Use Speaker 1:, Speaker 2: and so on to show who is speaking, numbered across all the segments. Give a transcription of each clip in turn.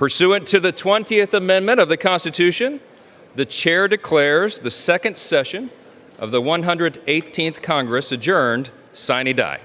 Speaker 1: Pursuant to the 20th Amendment of the Constitution, the chair declares the second session of the 118th Congress adjourned sine die.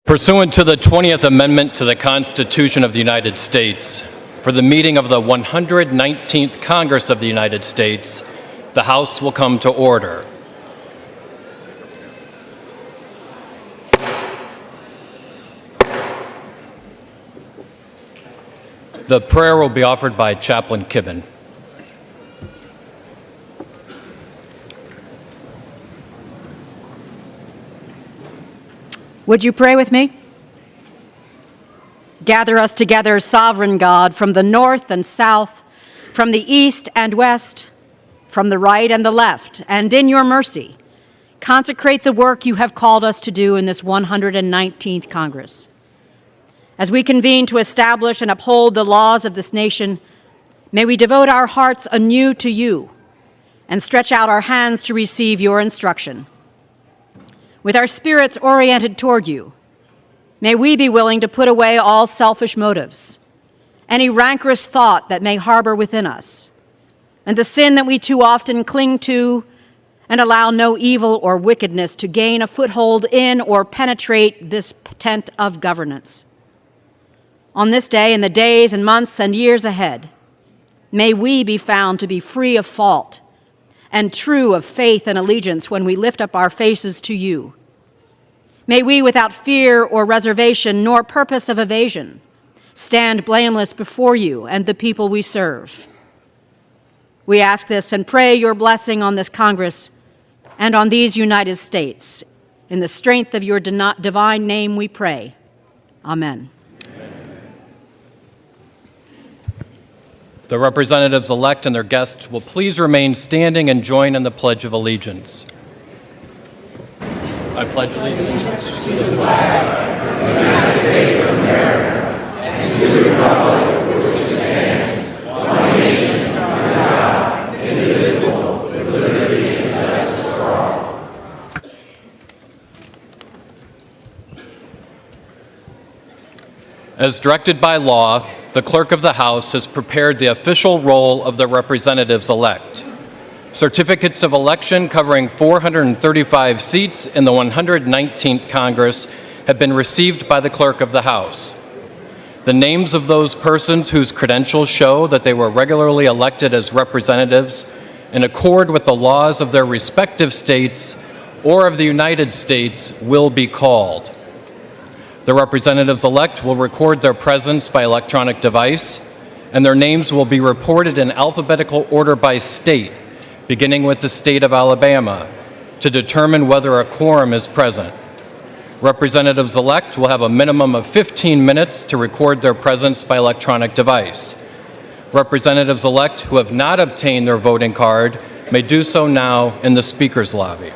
Speaker 2: Pursuant to the 20th Amendment to the Constitution of the United States, for the meeting of the 119th Congress of the United States, the House will come to order. The prayer will be offered by Chaplain Kibben.
Speaker 3: Would you pray with me? Gather us together, sovereign God, from the north and south, from the east and west, from the right and the left, and in your mercy, consecrate the work you have called us to do in this 119th Congress. As we convene to establish and uphold the laws of this nation, may we devote our hearts anew to you and stretch out our hands to receive your instruction. With our spirits oriented toward you, may we be willing to put away all selfish motives, any rancorous thought that may harbor within us, and the sin that we too often cling to, and allow no evil or wickedness to gain a foothold in or penetrate this tent of governance. On this day and the days and months and years ahead, may we be found to be free of fault and true of faith and allegiance when we lift up our faces to you. May we, without fear or reservation nor purpose of evasion, stand blameless before you and the people we serve. We ask this and pray your blessing on this Congress and on these United States. In the strength of your divine name we pray. Amen.
Speaker 2: The representatives-elect and their guests will please remain standing and join in the Pledge of Allegiance. I pledge allegiance to the flag of the United States of America and to the republic for which it stands, one nation, under God, indivisible, with liberty and justice for all. As directed by law, the Clerk of the House has prepared the official roll of the representatives-elect. Certificates of election covering 435 seats in the 119th Congress have been received by the Clerk of the House. The names of those persons whose credentials show that they were regularly elected as representatives in accord with the laws of their respective states or of the United States will be called. The representatives-elect will record their presence by electronic device, and their names will be reported in alphabetical order by state, beginning with the state of Alabama, to determine whether a quorum is present. Representatives-elect will have a minimum of 15 minutes to record their presence by electronic device. Representatives-elect who have not obtained their voting card may do so now in the Speaker's lobby.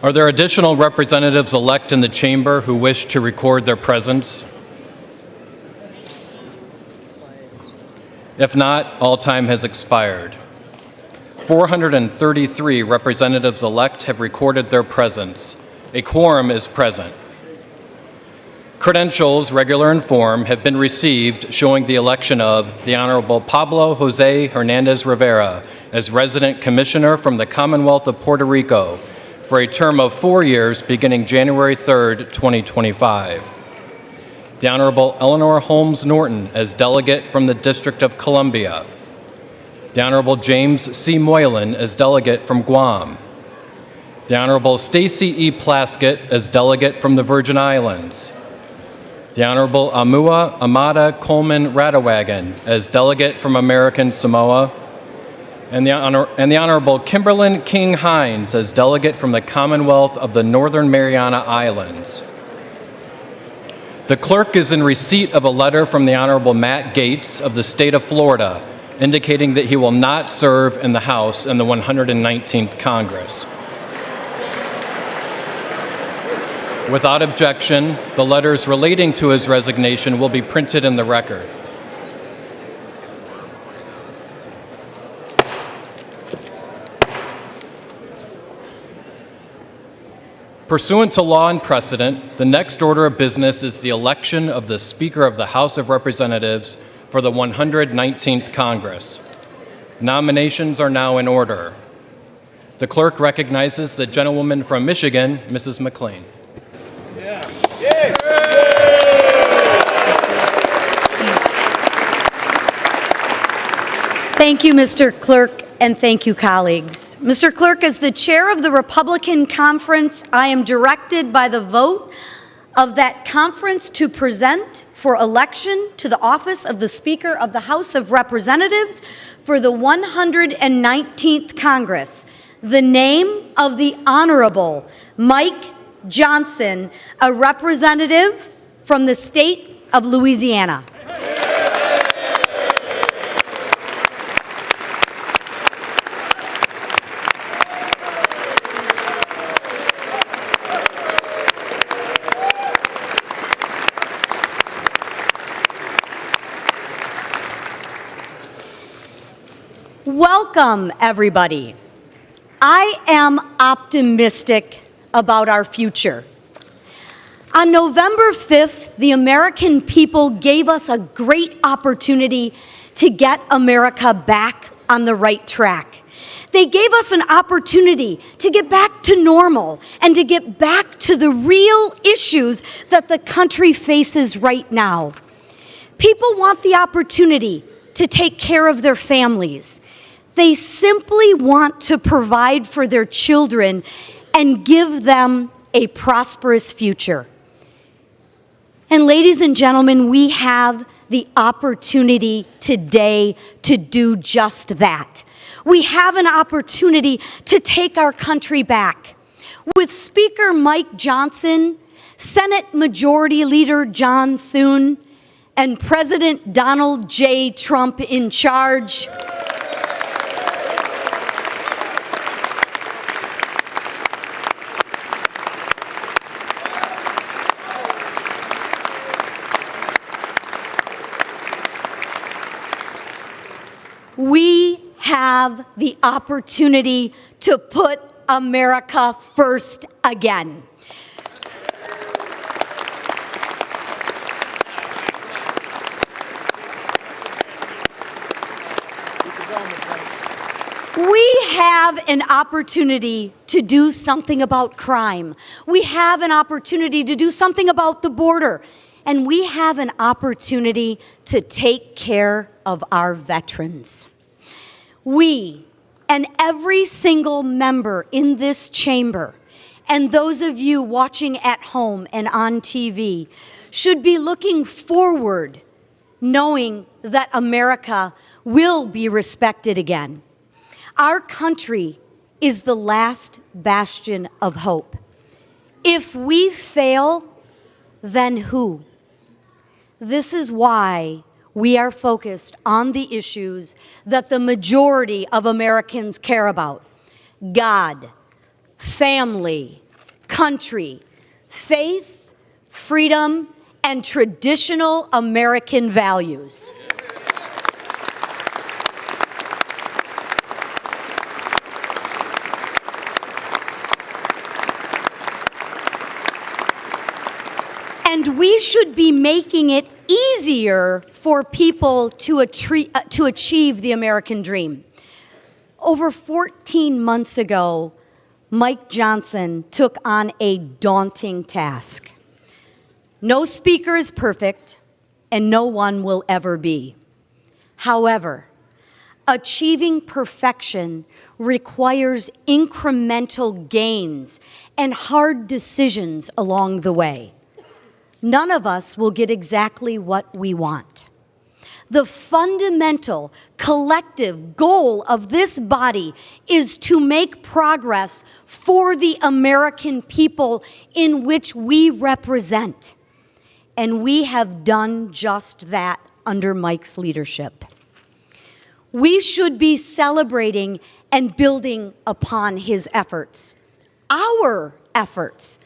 Speaker 2: Are there additional representatives-elect in the chamber who wish to record their presence? If not, all time has expired. 433 representatives-elect have recorded their presence. A quorum is present. Credentials, regular and form, have been received showing the election of the Honorable Pablo Jose Hernandez Rivera as Resident Commissioner from the Commonwealth of Puerto Rico for a term of 4 years beginning January 3rd, 2025. The Honorable Eleanor Holmes Norton as Delegate from the District of Columbia. The Honorable James C. Moylan as Delegate from Guam. The Honorable Stacy E. Plaskett as Delegate from the Virgin Islands. The Honorable Amua Amada Coleman Radawagan as Delegate from American Samoa. And the Honorable Kimberlyn King Hines as Delegate from the Commonwealth of the Northern Mariana Islands. The clerk is in receipt of a letter from the Honorable Matt Gaetz of the state of Florida, indicating that he will not serve in the House in the 119th Congress. Without objection, the letters relating to his resignation will be printed in the record. Pursuant to law and precedent, the next order of business is the election of the Speaker of the House of Representatives for the 119th Congress. Nominations are now in order. The clerk recognizes the gentlewoman from Michigan, Mrs. McLean.
Speaker 3: Thank you, Mr. Clerk, and thank you, colleagues. Mr. Clerk, as the chair of the Republican Conference, I am directed by the vote of that conference to present for election to the office of the Speaker of the House of Representatives for the 119th Congress the name of the Honorable Mike Johnson, a representative from the state of Louisiana. Welcome, everybody. I am optimistic about our future. On November 5th, the American people gave us a great opportunity to get America back on the right track. They gave us an opportunity to get back to normal and to get back to the real issues that the country faces right now. People want the opportunity to take care of their families. They simply want to provide for their children and give them a prosperous future. And ladies and gentlemen, we have the opportunity today to do just that. We have an opportunity to take our country back. With Speaker Mike Johnson, Senate Majority Leader John Thune, and President Donald J. Trump in charge, we have the opportunity to put America first again. We have an opportunity to do something about crime. We have an opportunity to do something about the border. And we have an opportunity to take care of our veterans. We, and every single member in this chamber, and those of you watching at home and on TV, should be looking forward, knowing that America will be respected again. Our country is the last bastion of hope. If we fail, then who? This is why we are focused on the issues that the majority of Americans care about: God, family, country, faith, freedom, and traditional American values. And we should be making it easier for people to achieve the American dream. Over 14 months ago, Mike Johnson took on a daunting task. No speaker is perfect, and no one will ever be. However, achieving perfection requires incremental gains and hard decisions along the way. None of us will get exactly what we want. The fundamental collective goal of this body is to make progress for the American people in which we represent. And we have done just that under Mike's leadership. We should be celebrating and building upon his efforts, our efforts.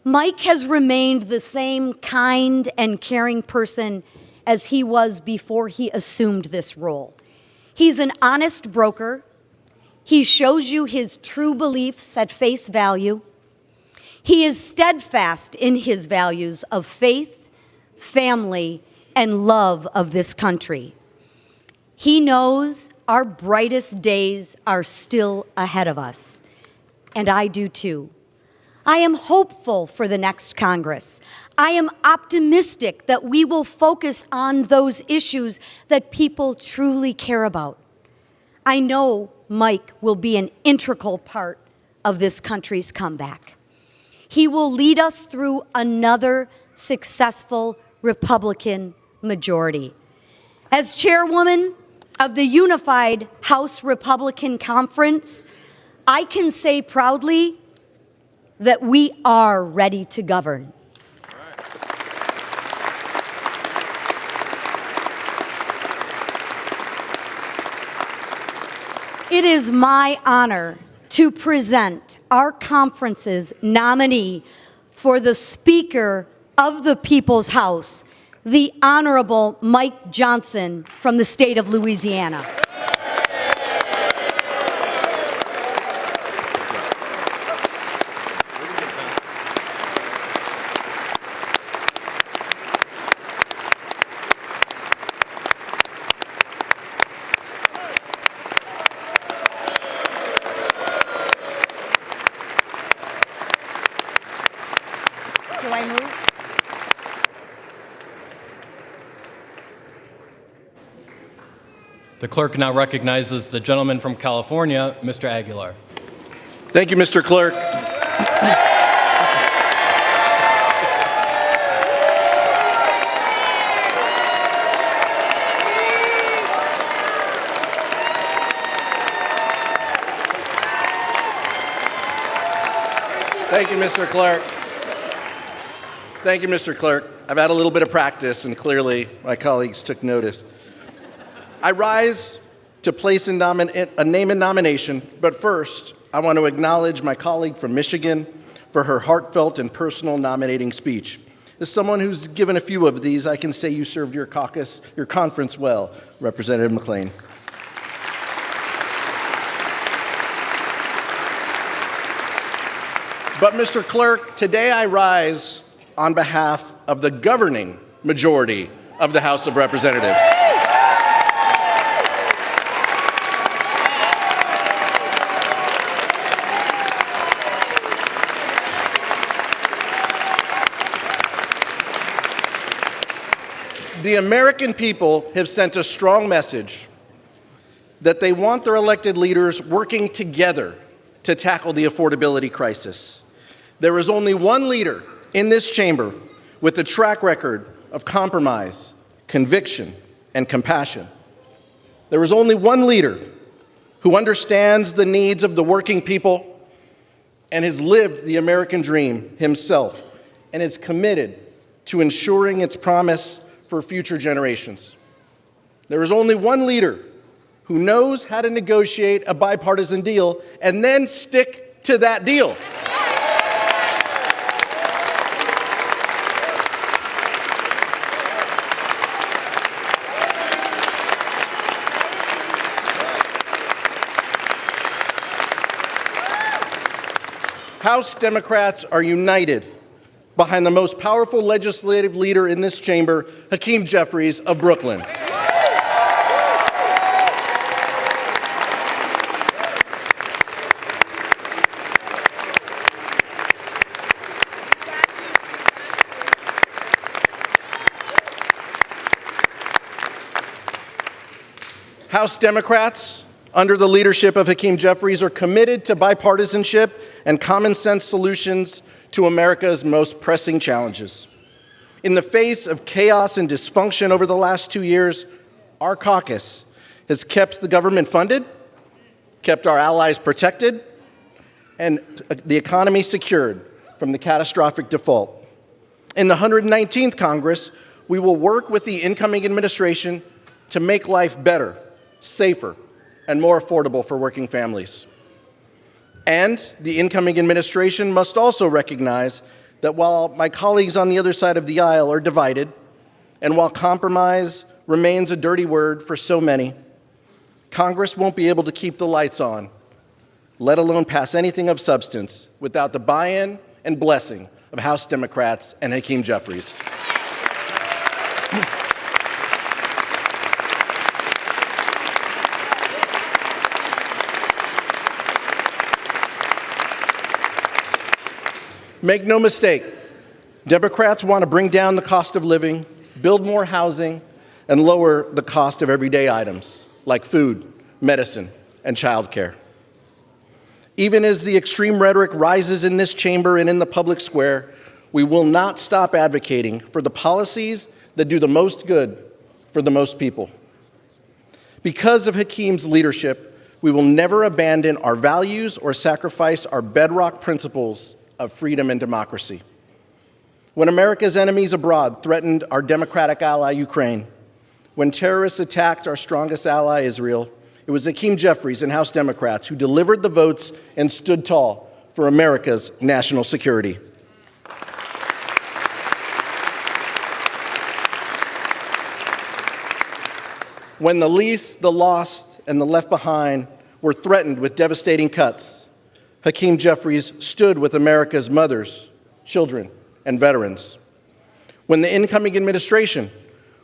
Speaker 3: Mike has remained the same kind and caring person as he was before he assumed this role. He's an honest broker. He shows you his true beliefs at face value. He is steadfast in his values of faith, family, and love of this country. He knows our brightest days are still ahead of us, and I do too. I am hopeful for the next Congress. I am optimistic that we will focus on those issues that people truly care about. I know Mike will be an integral part of this country's comeback. He will lead us through another successful Republican majority. As chairwoman of the Unified House Republican Conference, I can say proudly that we are ready to govern. It is my honor to present our conference's nominee for the Speaker of the People's House, the Honorable Mike Johnson from the state of Louisiana. Do I move?
Speaker 2: The clerk now recognizes the gentleman from California, Mr. Aguilar.
Speaker 4: Thank you, Mr. Clerk. Thank you, Mr. Clerk. Thank you, Mr. Clerk. I've had a little bit of practice, and clearly my colleagues took notice. I rise to place a name in nomination, but first, I want to acknowledge my colleague from Michigan for her heartfelt and personal nominating speech. As someone who's given a few of these, I can say you served your conference well, Representative McLean. But, Mr. Clerk, today I rise on behalf of the governing majority of the House of Representatives. The American people have sent a strong message that they want their elected leaders working together to tackle the affordability crisis. There is only one leader in this chamber with a track record of compromise, conviction, and compassion. There is only one leader who understands the needs of the working people and has lived the American dream himself and is committed to ensuring its promise for future generations. There is only one leader who knows how to negotiate a bipartisan deal and then stick to that deal. House Democrats are united behind the most powerful legislative leader in this chamber, Hakeem Jeffries of Brooklyn. House Democrats, under the leadership of Hakeem Jeffries, are committed to bipartisanship and common sense solutions to America's most pressing challenges. In the face of chaos and dysfunction over the last 2 years, our caucus has kept the government funded, kept our allies protected, and the economy secured from the catastrophic default. In the 119th Congress, we will work with the incoming administration to make life better, safer, and more affordable for working families. And the incoming administration must also recognize that while my colleagues on the other side of the aisle are divided, and while compromise remains a dirty word for so many, Congress won't be able to keep the lights on, let alone pass anything of substance, without the buy-in and blessing of House Democrats and Hakeem Jeffries. Make no mistake, Democrats want to bring down the cost of living, build more housing, and lower the cost of everyday items like food, medicine, and childcare. Even as the extreme rhetoric rises in this chamber and in the public square, we will not stop advocating for the policies that do the most good for the most people. Because of Hakeem's leadership, we will never abandon our values or sacrifice our bedrock principles of freedom and democracy. When America's enemies abroad threatened our democratic ally, Ukraine, when terrorists attacked our strongest ally, Israel, it was Hakeem Jeffries and House Democrats who delivered the votes and stood tall for America's national security. When the least, the lost, and the left behind were threatened with devastating cuts, Hakeem Jeffries stood with America's mothers, children, and veterans. When the incoming administration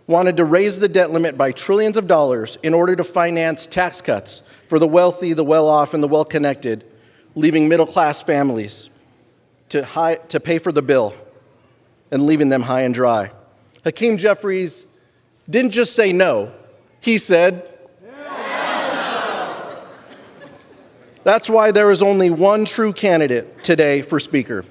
Speaker 4: wanted to raise the debt limit by trillions of dollars in order to finance tax cuts for the wealthy, the well-off, and the well-connected, leaving middle-class families to pay for the bill and leaving them high and dry, Hakeem Jeffries didn't just say no, he said, that's why there is only one true candidate today for Speaker.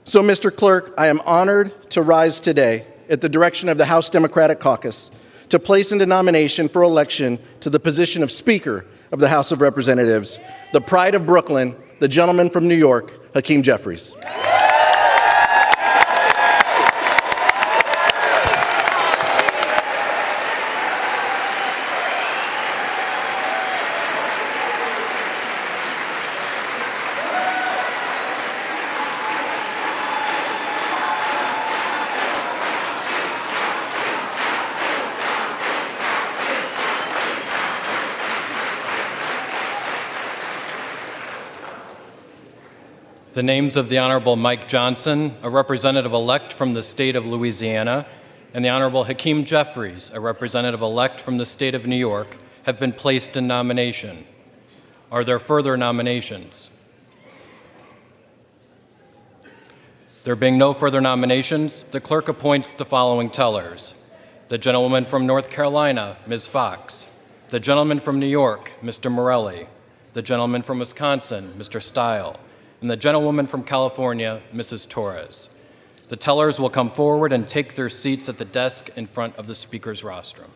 Speaker 4: So, Mr. Clerk, I am honored to rise today at the direction of the House Democratic Caucus to place into nomination for election to the position of Speaker of the House of Representatives, the pride of Brooklyn, the gentleman from New York, Hakeem Jeffries.
Speaker 2: The names of the Honorable Mike Johnson, a representative-elect from the state of Louisiana, and the Honorable Hakeem Jeffries, a representative-elect from the state of New York, have been placed in nomination. Are there further nominations? There being no further nominations, the clerk appoints the following tellers: the gentleman from North Carolina, Ms. Fox; the gentleman from New York, Mr. Morelli; the gentleman from Wisconsin, Mr. Stile; and the gentlewoman from California, Mrs. Torres. The tellers will come forward and take their seats at the desk in front of the Speaker's rostrum.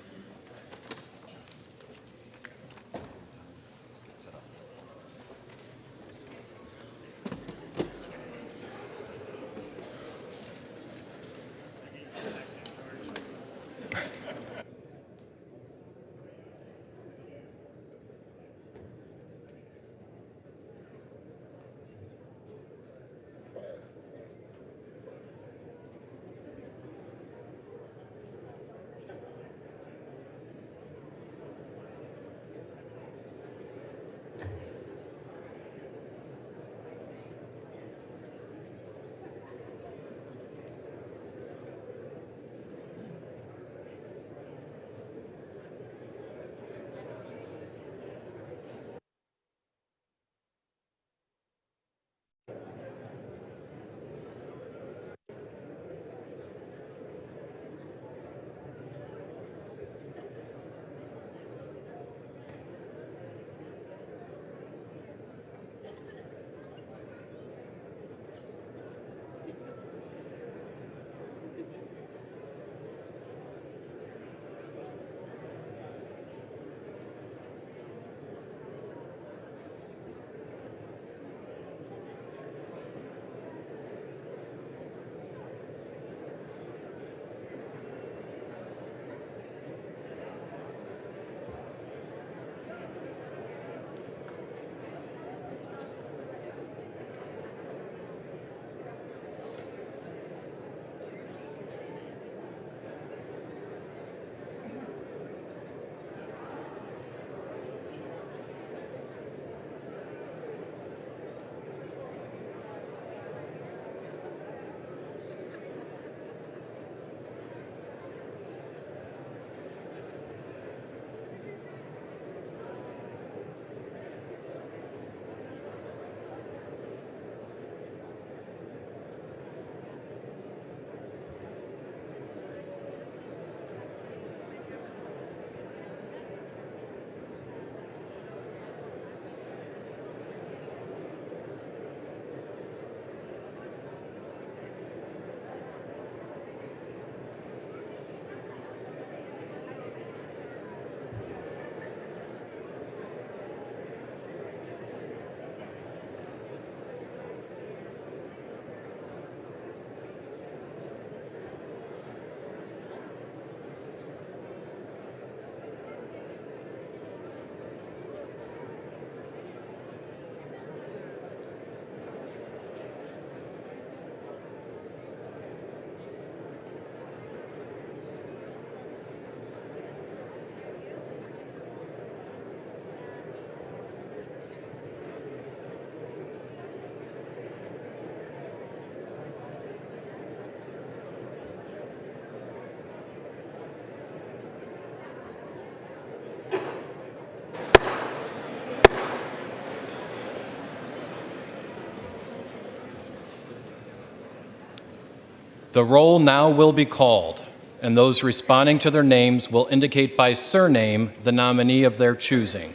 Speaker 2: The roll now will be called, and those responding to their names will indicate by surname the nominee of their choosing.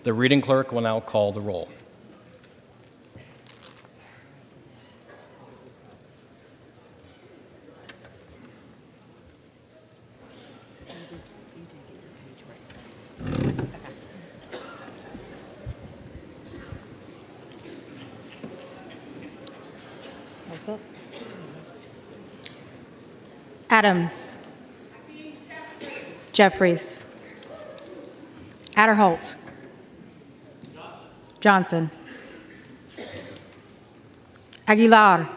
Speaker 2: The reading clerk will now call the roll.
Speaker 5: Adams. Jeffries. Adderholt. Johnson. Aguilar.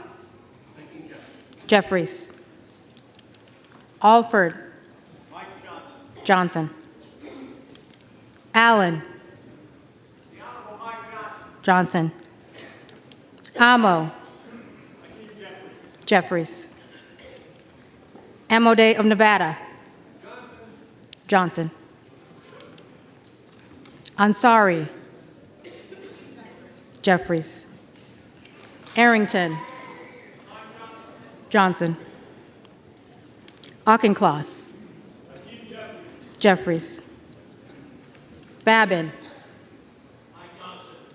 Speaker 5: Jeffries. Alford. Johnson. Allen. Johnson. Amo. Jeffries. Amode of Nevada. Johnson. Ansari. Jeffries. Arrington. Johnson. Auchincloss. Jeffries. Babin.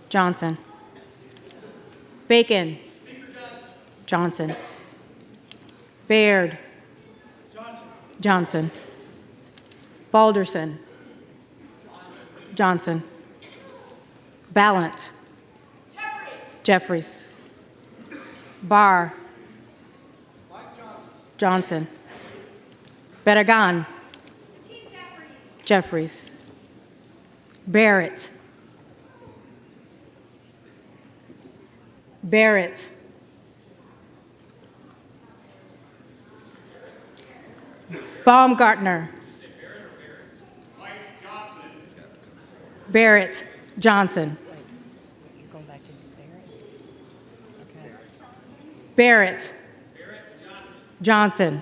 Speaker 5: Johnson. Bacon. Johnson. Baird. Johnson. Balderson. Johnson. Ballant. Jeffries. Barr. Johnson. Beragan. Jeffries. Barrett. Barrett. Baumgartner. Barrett Johnson. Barrett Johnson.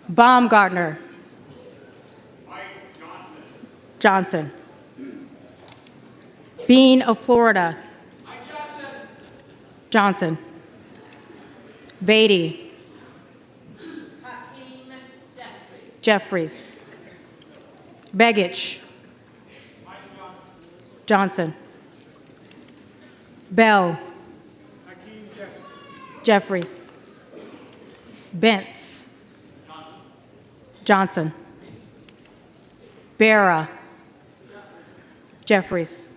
Speaker 5: Baumgartner. Johnson. Bean of Florida. Johnson. Beatty. Jeffries. Begich. Johnson. Bell. Jeffries. Bentz. Johnson. Barra. Jeffries.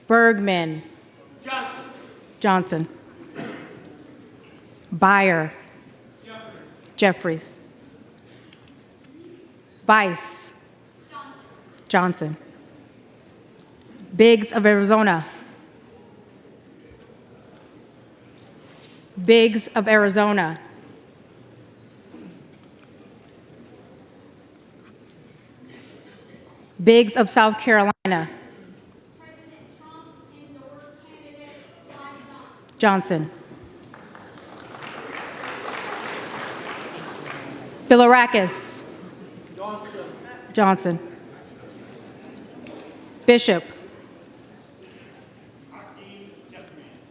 Speaker 5: Bergman. Johnson. Beyer. Jeffries. Bice. Johnson. Biggs of Arizona. Biggs of Arizona. Biggs of South Carolina. Johnson. Bilirakis. Johnson. Bishop.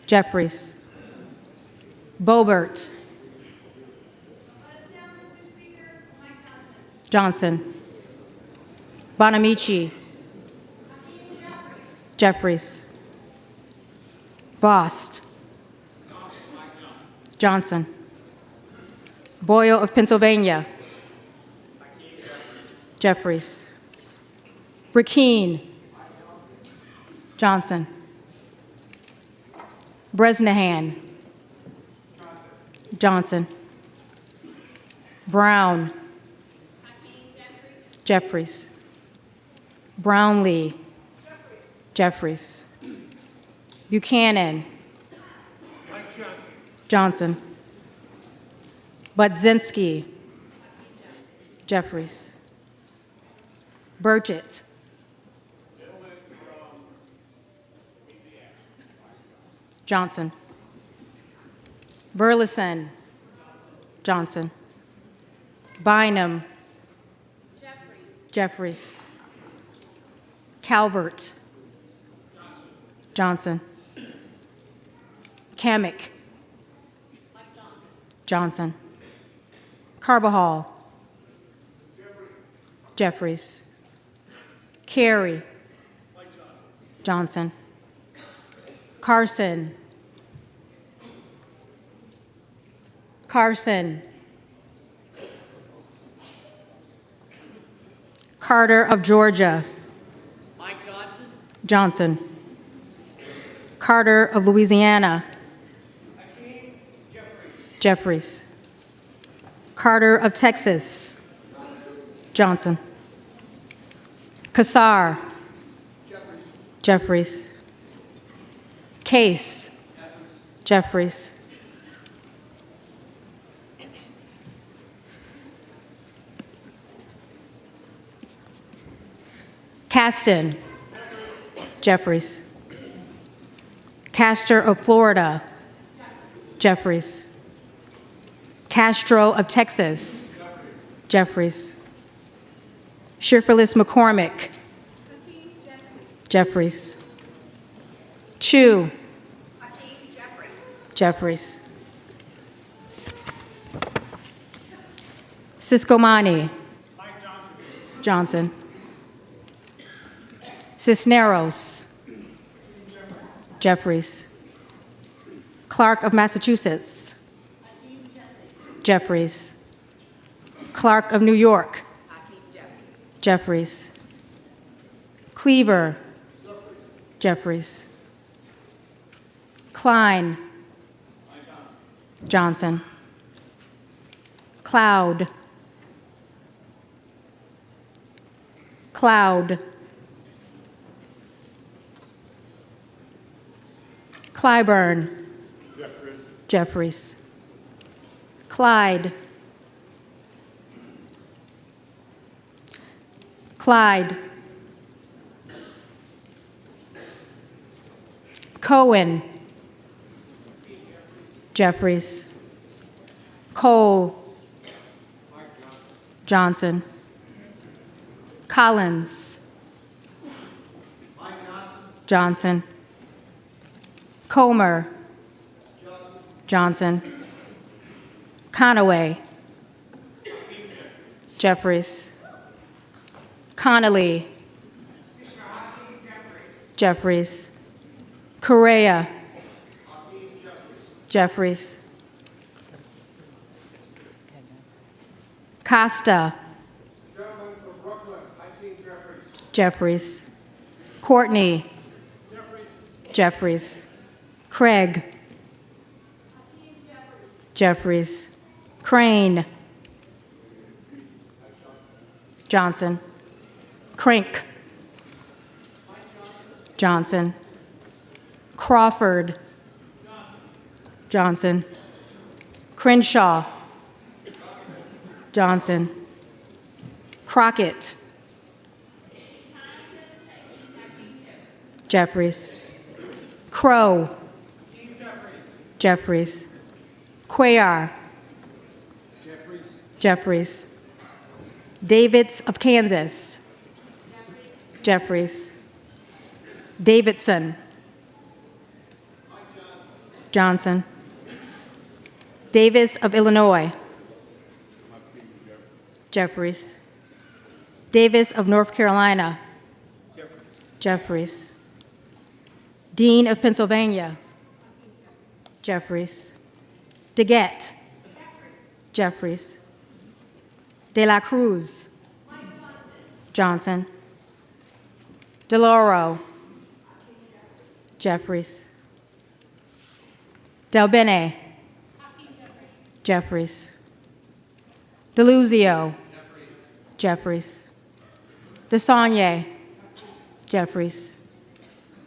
Speaker 5: Jeffries. Bobert. Johnson. Bonamici. Jeffries. Bost. Johnson. Boyle of Pennsylvania. Jeffries. Brikeen. Johnson. Bresnahan. Johnson. Brown. Jeffries. Brownlee. Jeffries. Buchanan. Johnson. Budzinski. Jeffries. Burchett. Johnson. Burleson. Johnson. Bynum. Jeffries. Calvert. Johnson. Kamek. Johnson. Carbajal. Jeffries. Carey. Johnson. Carson. Carson. Carter of Georgia.
Speaker 6: Mike Johnson.
Speaker 5: Johnson. Carter of Louisiana. Jeffries. Carter of Texas. Johnson. Kassar. Jeffries. Case. Jeffries. Caston. Jeffries. Castor of Florida. Jeffries. Castro of Texas. Jeffries. Shifrellis McCormick. Jeffries. Chu. Jeffries. Ciscomani. Johnson. Cisneros. Jeffries. Clark of Massachusetts. Jeffries. Clark of New York. Jeffries. Cleaver. Jeffries. Klein. Johnson. Cloud. Cloud. Clyburn. Jeffries. Clyde. Clyde. Cohen. Jeffries. Cole. Johnson. Collins. Johnson. Comer. Johnson. Conaway. Jeffries. Connolly. Jeffries. Correa. Jeffries. Costa. Jeffries. Courtney. Jeffries. Craig. Jeffries. Crane. Johnson. Crank. Johnson. Crawford. Johnson. Crenshaw. Johnson. Crockett. Jeffries. Crow. Jeffries. Cuellar. Jeffries. Davids of Kansas. Jeffries. Davidson. Johnson. Davis of Illinois. Jeffries. Davis of North Carolina. Jeffries. Dean of Pennsylvania. Jeffries. DeGette. Jeffries. De la Cruz. Johnson. DeLauro. Jeffries. Del Bene. Jeffries. DeLuzio. Jeffries. DeSaulnier. Jeffries.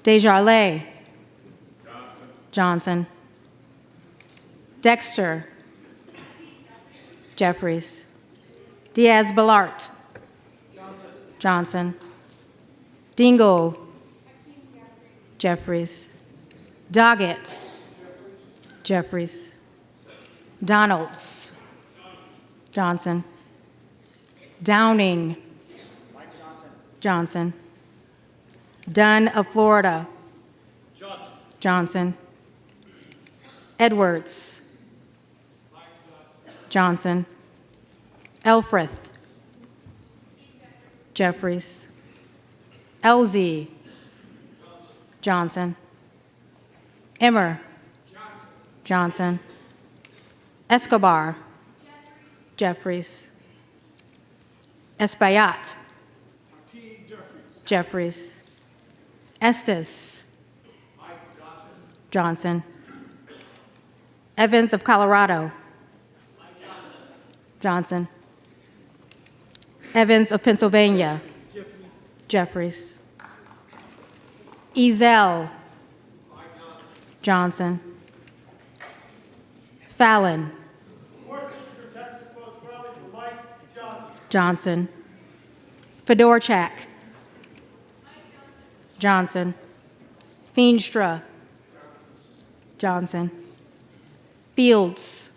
Speaker 5: Desjardins. Johnson. Dexter. Jeffries. Diaz-Balart. Johnson. Dingle. Jeffries. Doggett. Jeffries. Donalds. Johnson. Downing. Johnson. Dunn of Florida. Johnson. Edwards. Johnson. Elfrith. Jeffries. Elzie. Johnson. Emmer. Johnson. Escobar. Jeffries. Espaillat. Jeffries. Estes. Johnson. Evans of Colorado. Johnson. Evans of Pennsylvania. Jeffries. Ezell. Johnson. Fallon. Johnson. Fedorchak. Johnson. Feenstra. Johnson. Fields.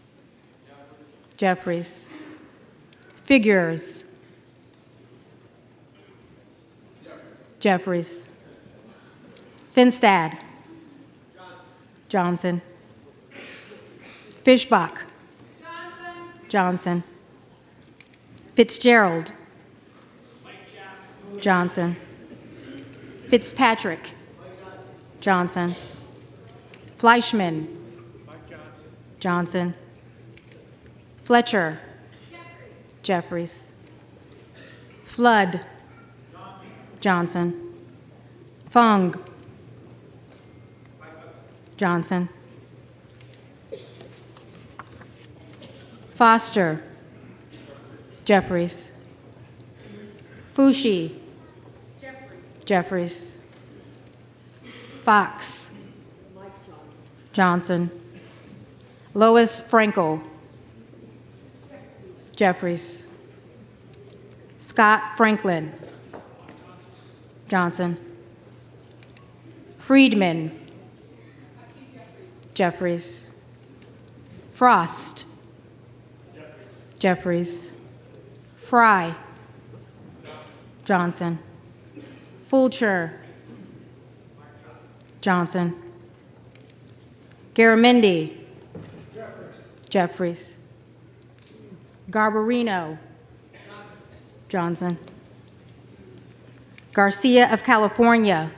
Speaker 5: Jeffries. Figures. Jeffries. Finstad. Johnson. Fishbach. Johnson. Fitzgerald. Johnson. Fitzpatrick. Johnson. Fleischman. Johnson. Fletcher. Jeffries. Flood. Johnson. Fung. Johnson. Foster. Jeffries. Fushi. Jeffries. Fox. Johnson. Lois Frankel. Jeffries. Scott Franklin. Johnson. Friedman. Jeffries. Frost. Jeffries. Fry. Johnson. Fulcher. Johnson. Garamendi. Jeffries. Garbarino. Johnson. Garcia of California.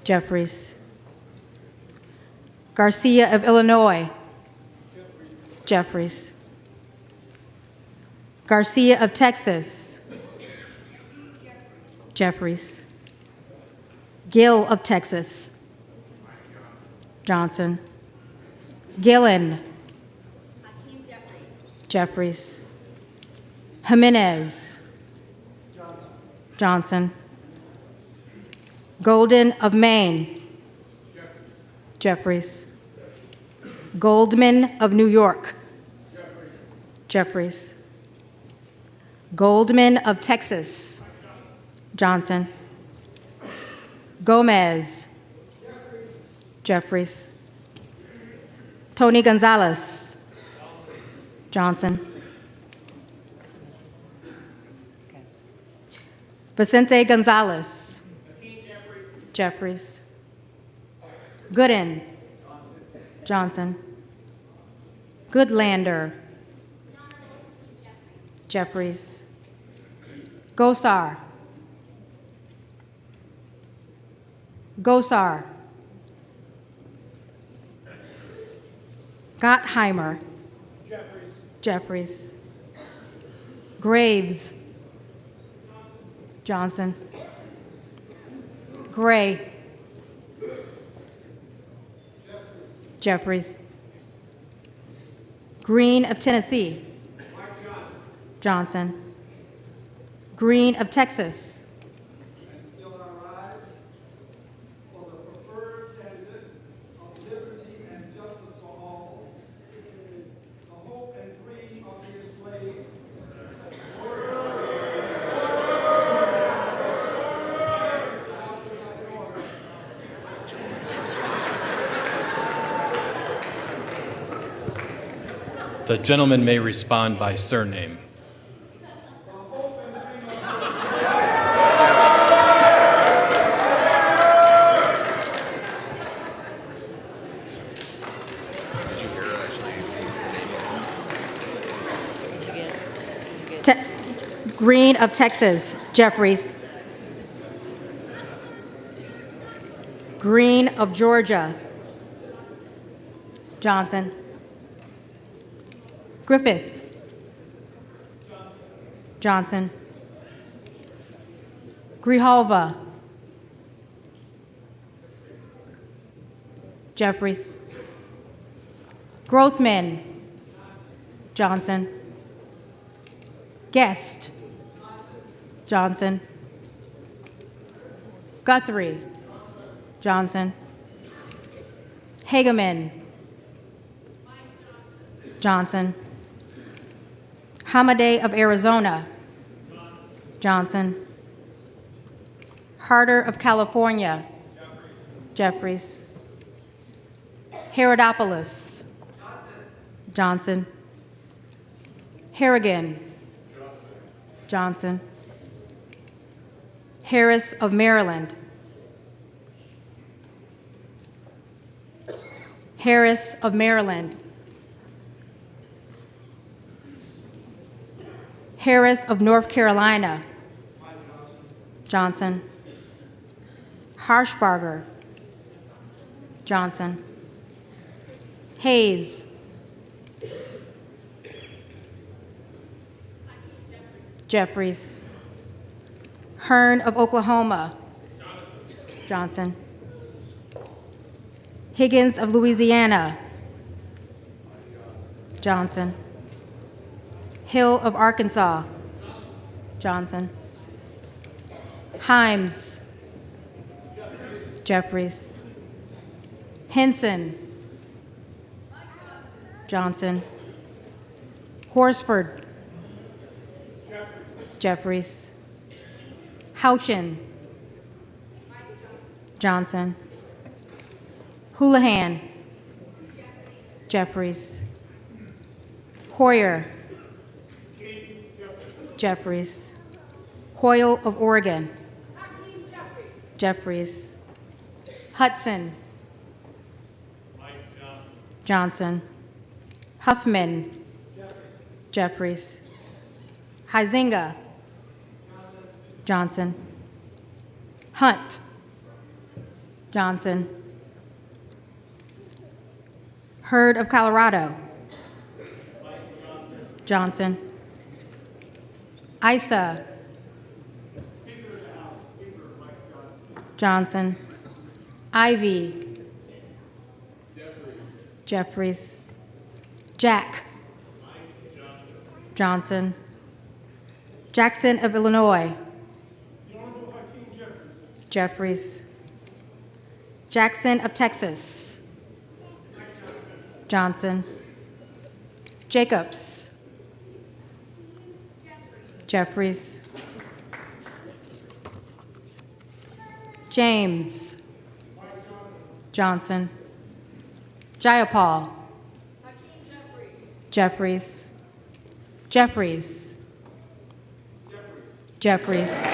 Speaker 5: Jeffries. Garcia of Illinois. Jeffries. Garcia of Texas. Jeffries. Gill of Texas. Johnson. Gillen. Jeffries. Jimenez. Johnson. Golden of Maine. Jeffries. Goldman of New York. Jeffries. Goldman of Texas. Johnson. Gomez. Jeffries. Tony Gonzalez. Johnson. Vicente Gonzalez. Jeffries. Gooden. Johnson. Goodlander. Jeffries. Gosar. Gosar. Gottheimer. Jeffries. Graves. Johnson. Gray. Jeffries. Green of Tennessee. Johnson. Green of Texas.
Speaker 2: The gentleman may respond by surname.
Speaker 5: Green of Texas, Jeffries. Green of Georgia, Johnson. Griffith, Johnson. Grijalva, Jeffries. Grothman, Johnson. Guest, Johnson. Guthrie, Johnson. Hageman, Johnson. Hamadeh of Arizona, Johnson. Harder of California, Jeffries. Herodopoulos, Johnson. Harrigan, Johnson. Harris of Maryland, Harris of Maryland. Harris of North Carolina, Johnson. Harshbarger, Johnson. Hayes, Jeffries. Hearn of Oklahoma, Johnson. Higgins of Louisiana, Johnson. Hill of Arkansas, Johnson. Himes, Jeffries. Henson, Johnson. Horsford, Jeffries. Houchin, Johnson. Houlihan, Jeffries. Hoyer, Jeffries. Hoyle of Oregon, Jeffries. Hudson, Johnson. Huffman, Jeffries. Huizinga, Johnson. Hunt, Johnson. Hurd of Colorado, Johnson. Isa, Johnson. Ivy, Jeffries. Jack, Johnson. Jackson of Illinois, Jeffries. Jackson of Texas, Johnson. Jacobs, Jeffries. James, Johnson. Jayapal, Jeffries. Jeffries, Jeffries.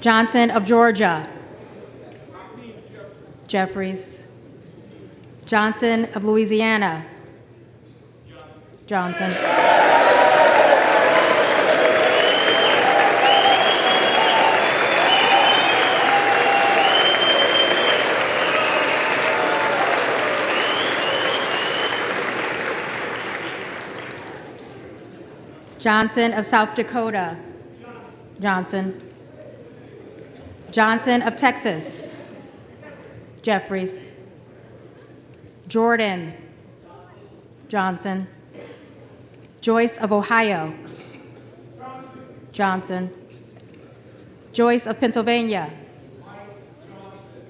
Speaker 5: Johnson of Georgia, Jeffries. Johnson of Louisiana, Johnson. Johnson of South Dakota, Johnson. Johnson of Texas, Jeffries. Jordan, Johnson. Joyce of Ohio, Johnson. Joyce of Pennsylvania,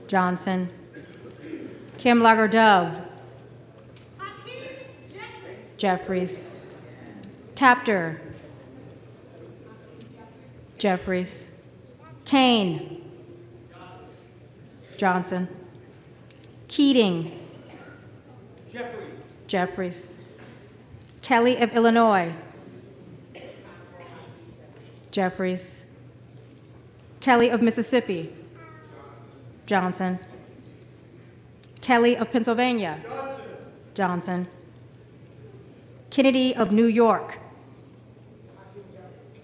Speaker 5: Johnson. Kim Lager-Dove, Jeffries. Captor, Jeffries. Kane, Johnson. Keating, Jeffries. Kelly of Illinois, Jeffries. Kelly of Mississippi, Johnson. Kelly of Pennsylvania. Johnson. Kennedy of New York.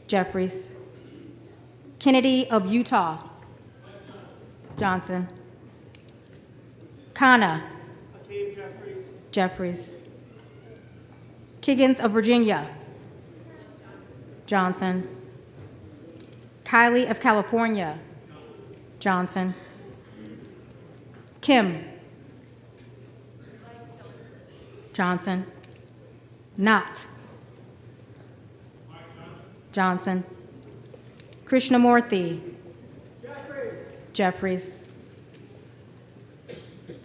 Speaker 5: Jeffries. Kennedy of Utah. Johnson. Khanna. Jeffries. Kiggins of Virginia. Johnson. Kiley of California. Johnson. Kim. Johnson. Knott. Johnson. Krishnamurthy. Jeffries.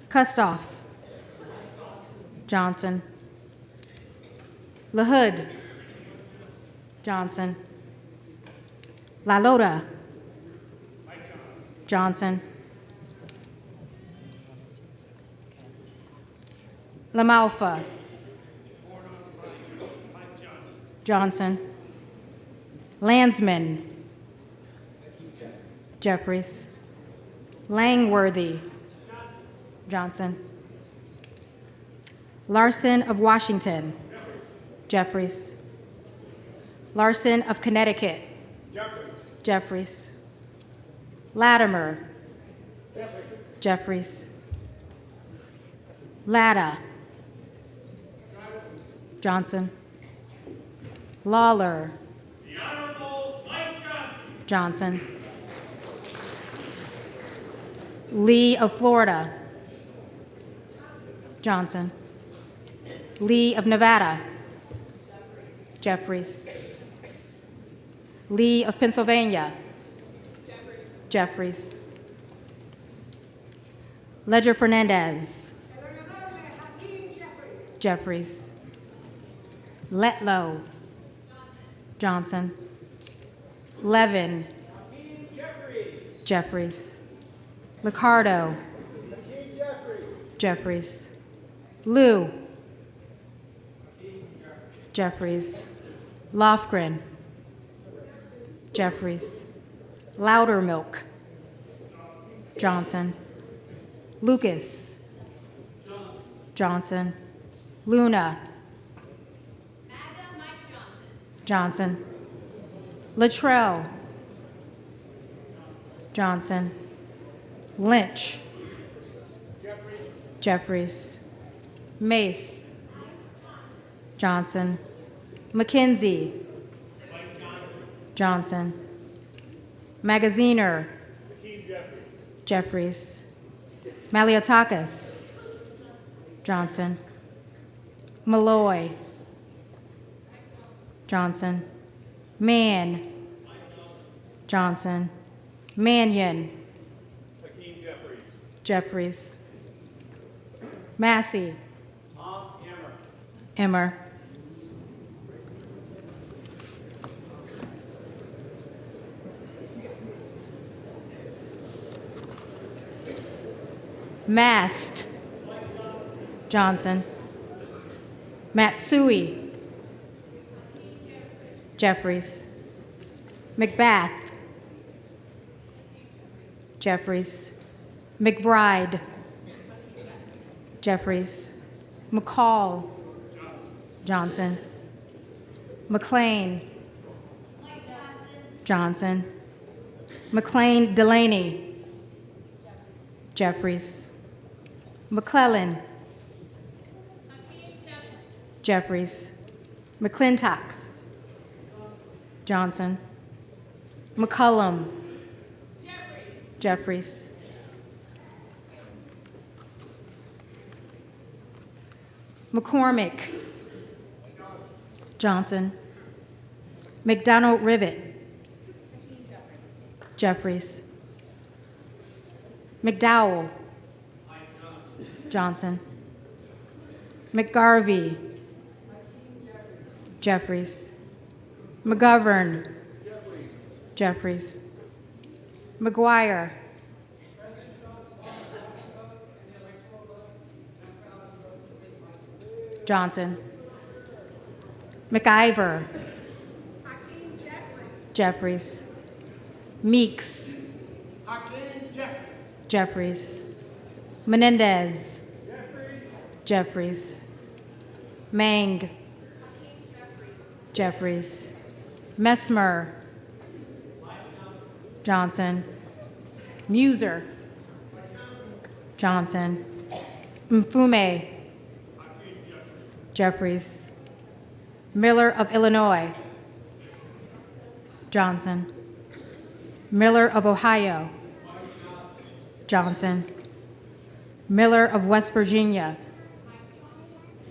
Speaker 5: Kustoff. Johnson. LaHood. Johnson. LaLota. Johnson. LaMalfa. Johnson. Landsman. Jeffries. Langworthy. Johnson. Larson of Washington. Jeffries. Larson of Connecticut. Jeffries. Latimer. Jeffries. Latta. Johnson. Lawler.
Speaker 6: The Honorable Mike Johnson.
Speaker 5: Johnson. Lee of Florida. Johnson. Lee of Nevada. Jeffries. Lee of Pennsylvania. Jeffries. Ledger Fernandez. Jeffries. Letlow. Johnson. Levin. Jeffries. Liccardo. Jeffries. Liu. Jeffries. Lofgren. Jeffries. Loudermilk. Johnson. Lucas. Johnson. Luna. Johnson. Luttrell. Johnson. Lynch. Jeffries. Mace. Johnson. McKenzie. Johnson. Magaziner. Jeffries. Maliotakis. Johnson. Malloy. Johnson. Mann. Johnson. Mannion. Jeffries. Massey. Emmer. Mast. Johnson. Matsui. Jeffries. Macbeth. Jeffries. McBride. Jeffries. McCall. Johnson. McLean. Johnson. McLean Delaney. Jeffries. McClellan. Jeffries. McClintock. Johnson. McCullum. Jeffries. McCormick. Johnson. McDonald Rivet. Jeffries. McDowell. Johnson. McGarvey. Jeffries. McGovern. Jeffries. McGuire. Johnson. McIver. Jeffries. Meeks. Jeffries. Menendez. Jeffries. Mang. Jeffries. Messmer. Johnson. Muser. Johnson. Mfume. Jeffries. Miller of Illinois. Johnson. Miller of Ohio. Johnson. Miller of West Virginia.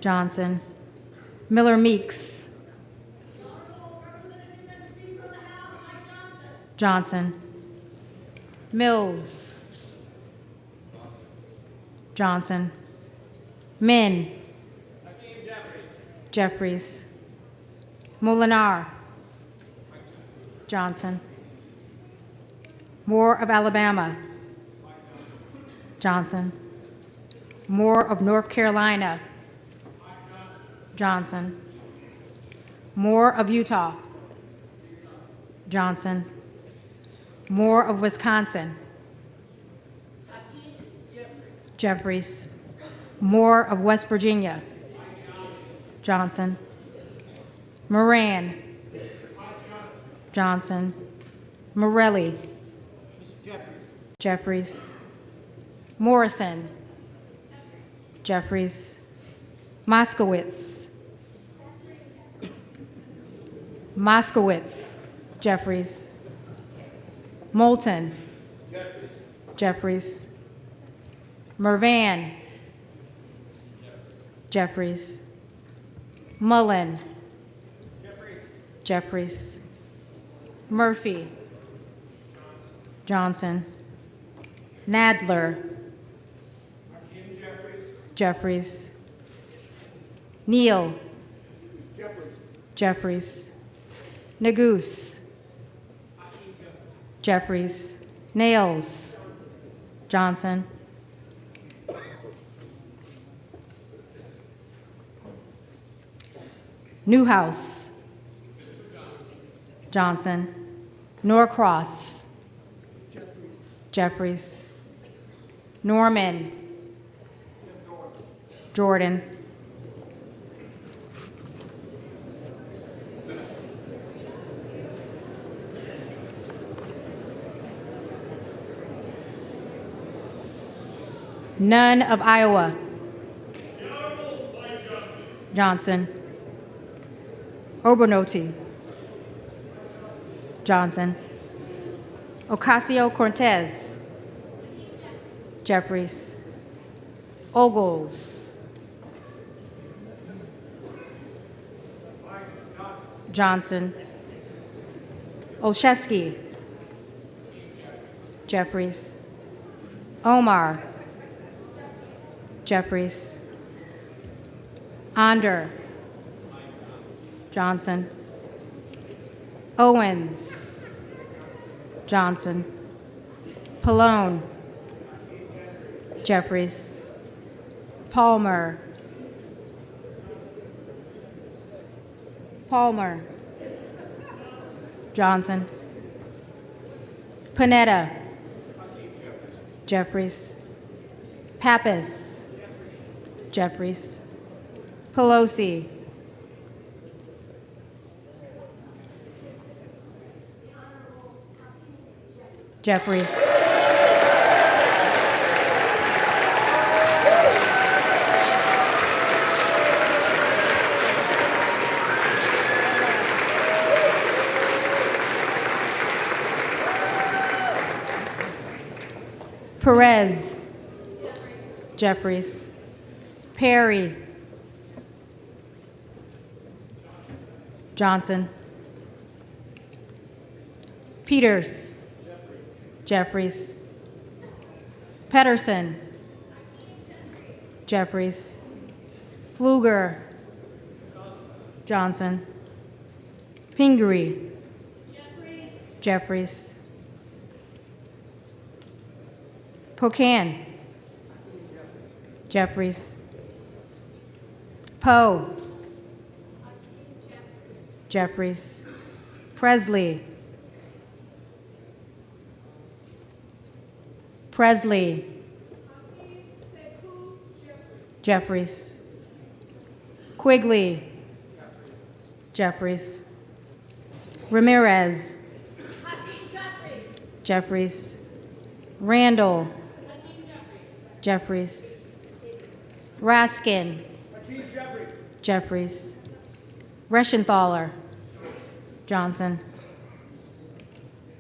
Speaker 5: Johnson. Miller Meeks. Johnson. Mills. Johnson. Min. Jeffries. Molinar. Johnson. Moore of Alabama. Johnson. Moore of North Carolina. Johnson. Moore of Utah. Johnson. Moore of Wisconsin. Jeffries. Moore of West Virginia. Johnson. Moran. Johnson. Morelli. Jeffries. Morrison. Jeffries. Moskowitz. Moskowitz. Jeffries. Moulton. Jeffries. Mervan. Jeffries. Mullen. Jeffries. Murphy. Johnson. Nadler. Jeffries. Neal. Jeffries. Nagoose. Jeffries. Nails. Johnson. Newhouse. Johnson. Norcross. Jeffries. Norman. Jordan. None of Iowa. Johnson. Obernolte. Johnson. Ocasio-Cortez. Jeffries. Ogles. Johnson. Olszewski. Jeffries. Omar. Jeffries. Onder. Johnson. Owens. Johnson. Pallone. Jeffries. Palmer. Palmer. Johnson. Panetta. Jeffries. Pappas. Jeffries. Pelosi. Jeffries. Perez. Jeffries. Perry. Johnson. Peters. Jeffries. Pedersen. Jeffries. Pfluger. Johnson. Pingree. Jeffries. Pocan. Jeffries. Poe. Jeffries. Presley. Presley. Jeffries. Quigley. Jeffries. Ramirez. Jeffries. Randall. Jeffries. Raskin. Jeffries. Reschenthaler. Johnson.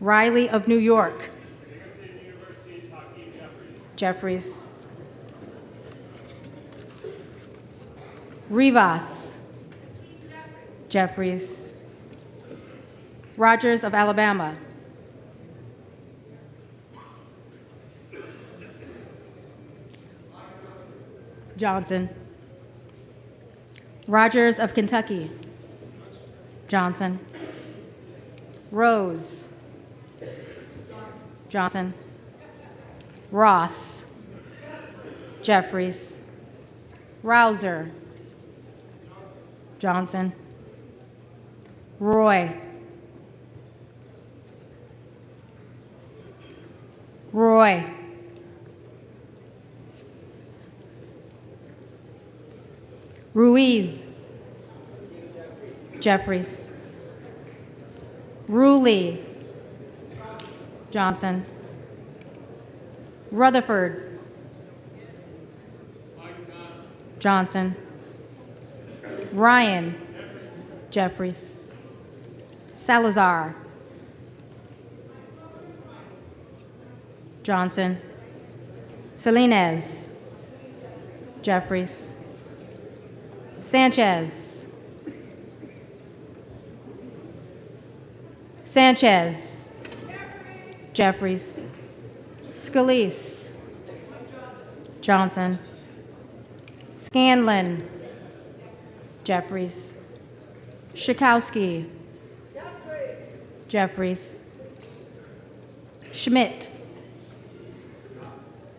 Speaker 5: Riley of New York. Jeffries. Rivas. Jeffries. Rogers of Alabama. Johnson. Rogers of Kentucky. Johnson. Rose. Johnson. Ross. Jeffries. Rouser. Johnson. Roy. Roy. Ruiz. Jeffries. Ruley. Johnson. Rutherford. Johnson. Ryan. Jeffries. Salazar. Johnson. Salinas. Jeffries. Sanchez. Sanchez. Jeffries. Scalise. Johnson. Scanlon. Jeffries. Schakowsky. Jeffries. Schmidt.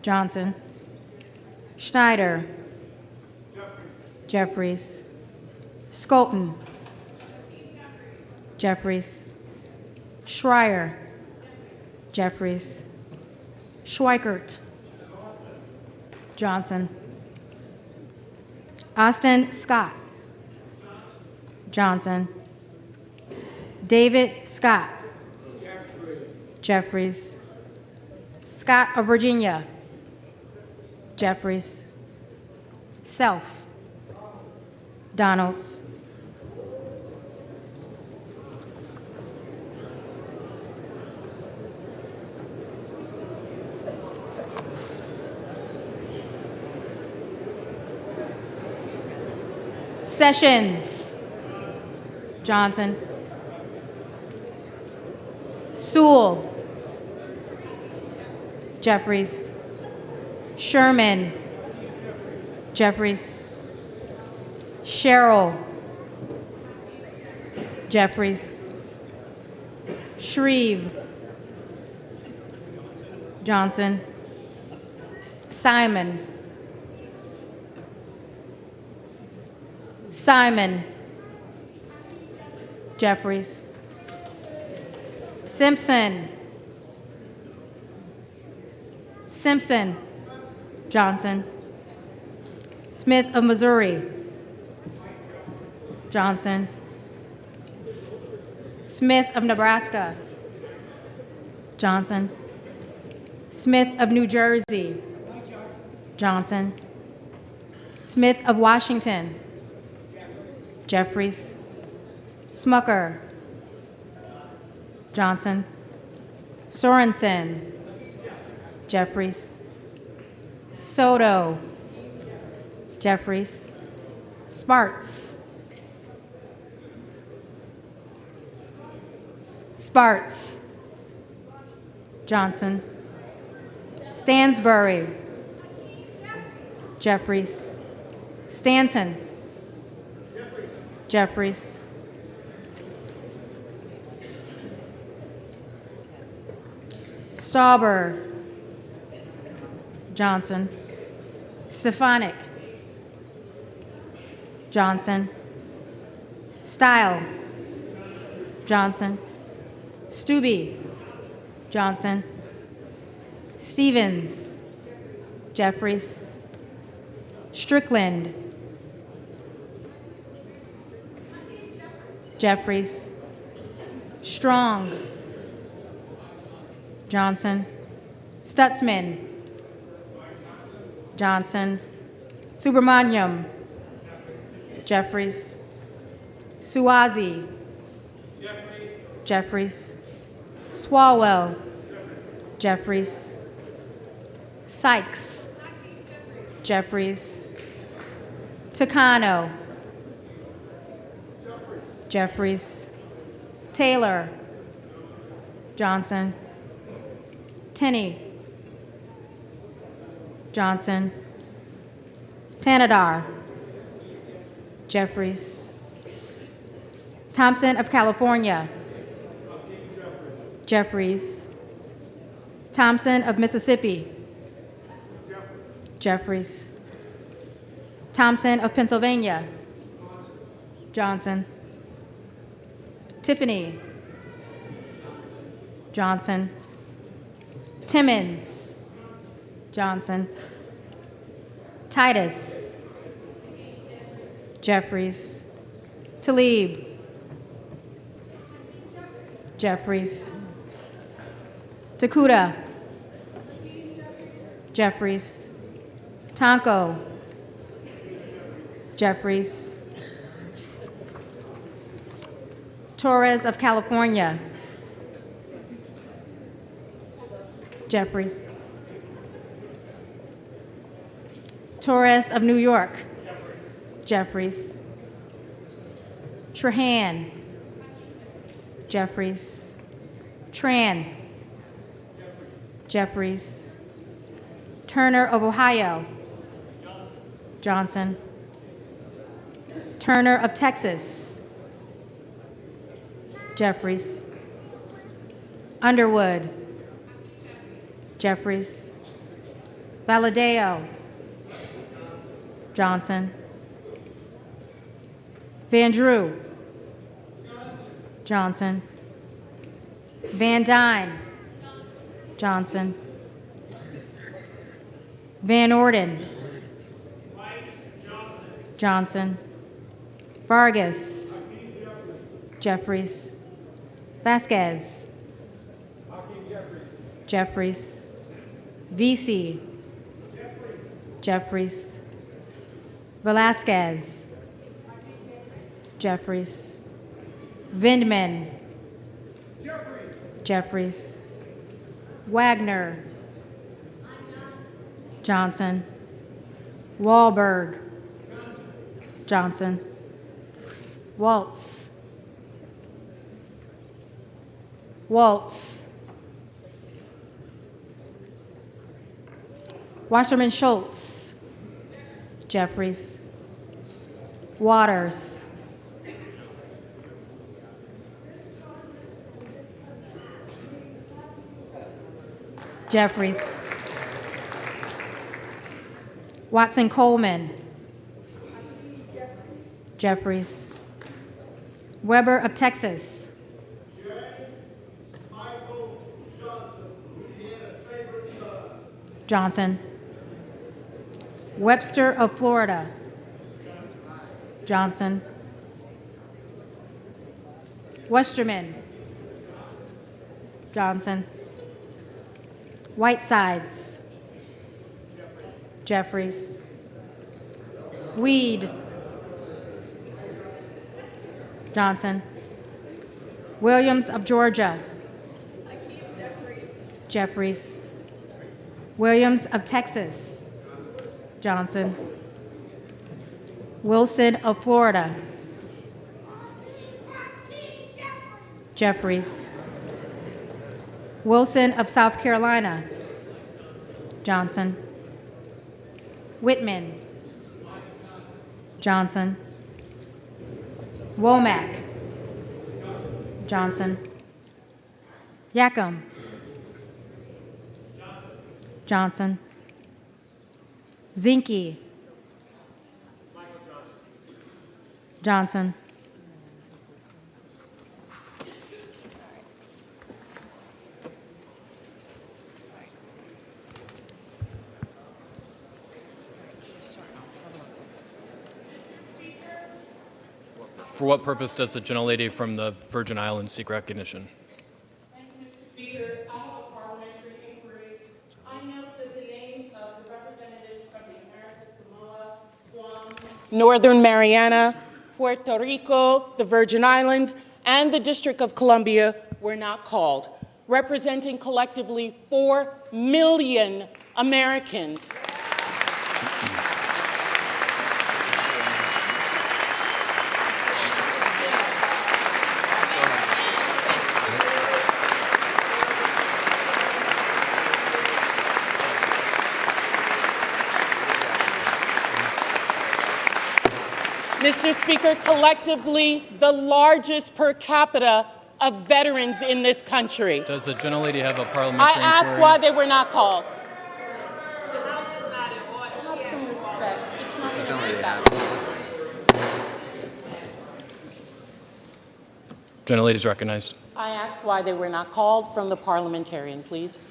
Speaker 5: Johnson. Schneider. Jeffries. Skolton. Jeffries. Schreier. Jeffries. Schweikert. Johnson. Austin Scott. Johnson. David Scott. Jeffries. Scott of Virginia. Jeffries. Self. Donalds. Sessions. Johnson. Sewell. Jeffries. Sherman. Jeffries. Sherrill. Jeffries. Shreve. Johnson. Simon. Simon. Jeffries. Simpson. Simpson. Johnson. Smith of Missouri. Johnson. Smith of Nebraska. Johnson. Smith of New Jersey. Johnson. Smith of Washington. Jeffries. Smucker. Johnson. Sorensen. Jeffries. Soto. Jeffries. Sparts. Sparts. Johnson. Stansbury. Jeffries. Stanton. Jeffries. Stauber. Johnson. Stefanik. Johnson. Style. Johnson. Stubbe. Johnson. Stevens, Jeffries, Strickland, Jeffries, Strong, Johnson, Stutzman, Johnson, Subramaniam, Jeffries, Suazi, Jeffries, Swalwell, Jeffries, Sykes, Jeffries, Takano, Jeffries, Taylor, Johnson, Tenney, Johnson, Tanadar, Jeffries, Thompson of California, Jeffries, Thompson of Mississippi, Jeffries, Thompson of Pennsylvania, Johnson, Tiffany, Johnson, Timmons, Johnson, Titus, Jeffries, Talib, Jeffries, Takuda, Jeffries, Tonko, Jeffries, Torres of California, Jeffries, Torres of New York, Jeffries, Trahan, Jeffries, Tran, Jeffries, Turner of Ohio, Johnson, Turner of Texas, Jeffries, Underwood, Jeffries, Valadeo, Johnson, Van Drew, Johnson, Van Dyne, Johnson, Van Orden, Johnson, Vargas, Jeffries, Vasquez, Jeffries, Vesey, Jeffries, Velasquez, Jeffries, Vindman, Jeffries, Wagner, Johnson, Wahlberg, Johnson, Waltz, Wasserman Schultz, Jeffries, Waters, Jeffries, Watson Coleman, Jeffries, Weber of Texas, Johnson, Webster of Florida, Johnson, Westerman, Johnson, Whitesides, Jeffries, Weed, Johnson, Williams of Georgia, Jeffries, Williams of Texas, Johnson, Wilson of Florida, Jeffries, Wilson of South Carolina, Johnson, Whitman, Johnson, Womack, Johnson, Yackham, Johnson, Zinke, Johnson,
Speaker 2: For what purpose does the gentlelady from the Virgin Islands seek recognition?
Speaker 7: Thank you, Mr. Speaker. I have a parliamentary inquiry. I note that the names of the representatives from the Americas, Samoa, Guam, Northern Mariana, Puerto Rico, the Virgin Islands, and the District of Columbia were not called, representing collectively 4 million Americans. Mr. Speaker, collectively the largest per capita of veterans in this country.
Speaker 2: Does the gentlelady have a parliamentary
Speaker 7: I
Speaker 2: inquiry?
Speaker 7: ask why they were not called. The House is not in order. Have some respect. It's not going to take that.
Speaker 2: Gentlelady is recognized.
Speaker 7: I ask why they were not called from the parliamentarian, please.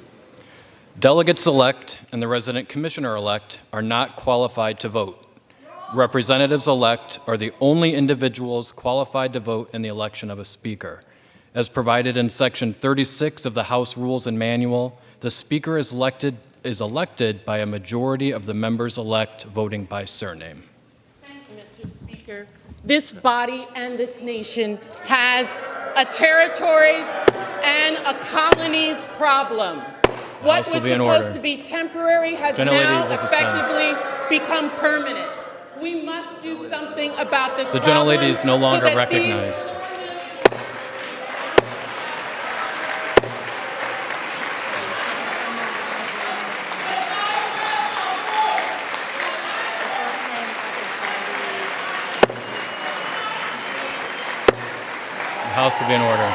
Speaker 2: Delegates-elect and the resident commissioner-elect are not qualified to vote. Representatives-elect are the only individuals qualified to vote in the election of a speaker. As provided in Section 36 of the House Rules and Manual, the speaker is elected by a majority of the members-elect voting by surname.
Speaker 7: Thank you, Mr. Speaker. This body and this nation has a territories and a colonies problem. What was supposed to be temporary has now effectively become permanent. We must do something about this problem.
Speaker 2: The gentlelady is no longer recognized. The House will be in order.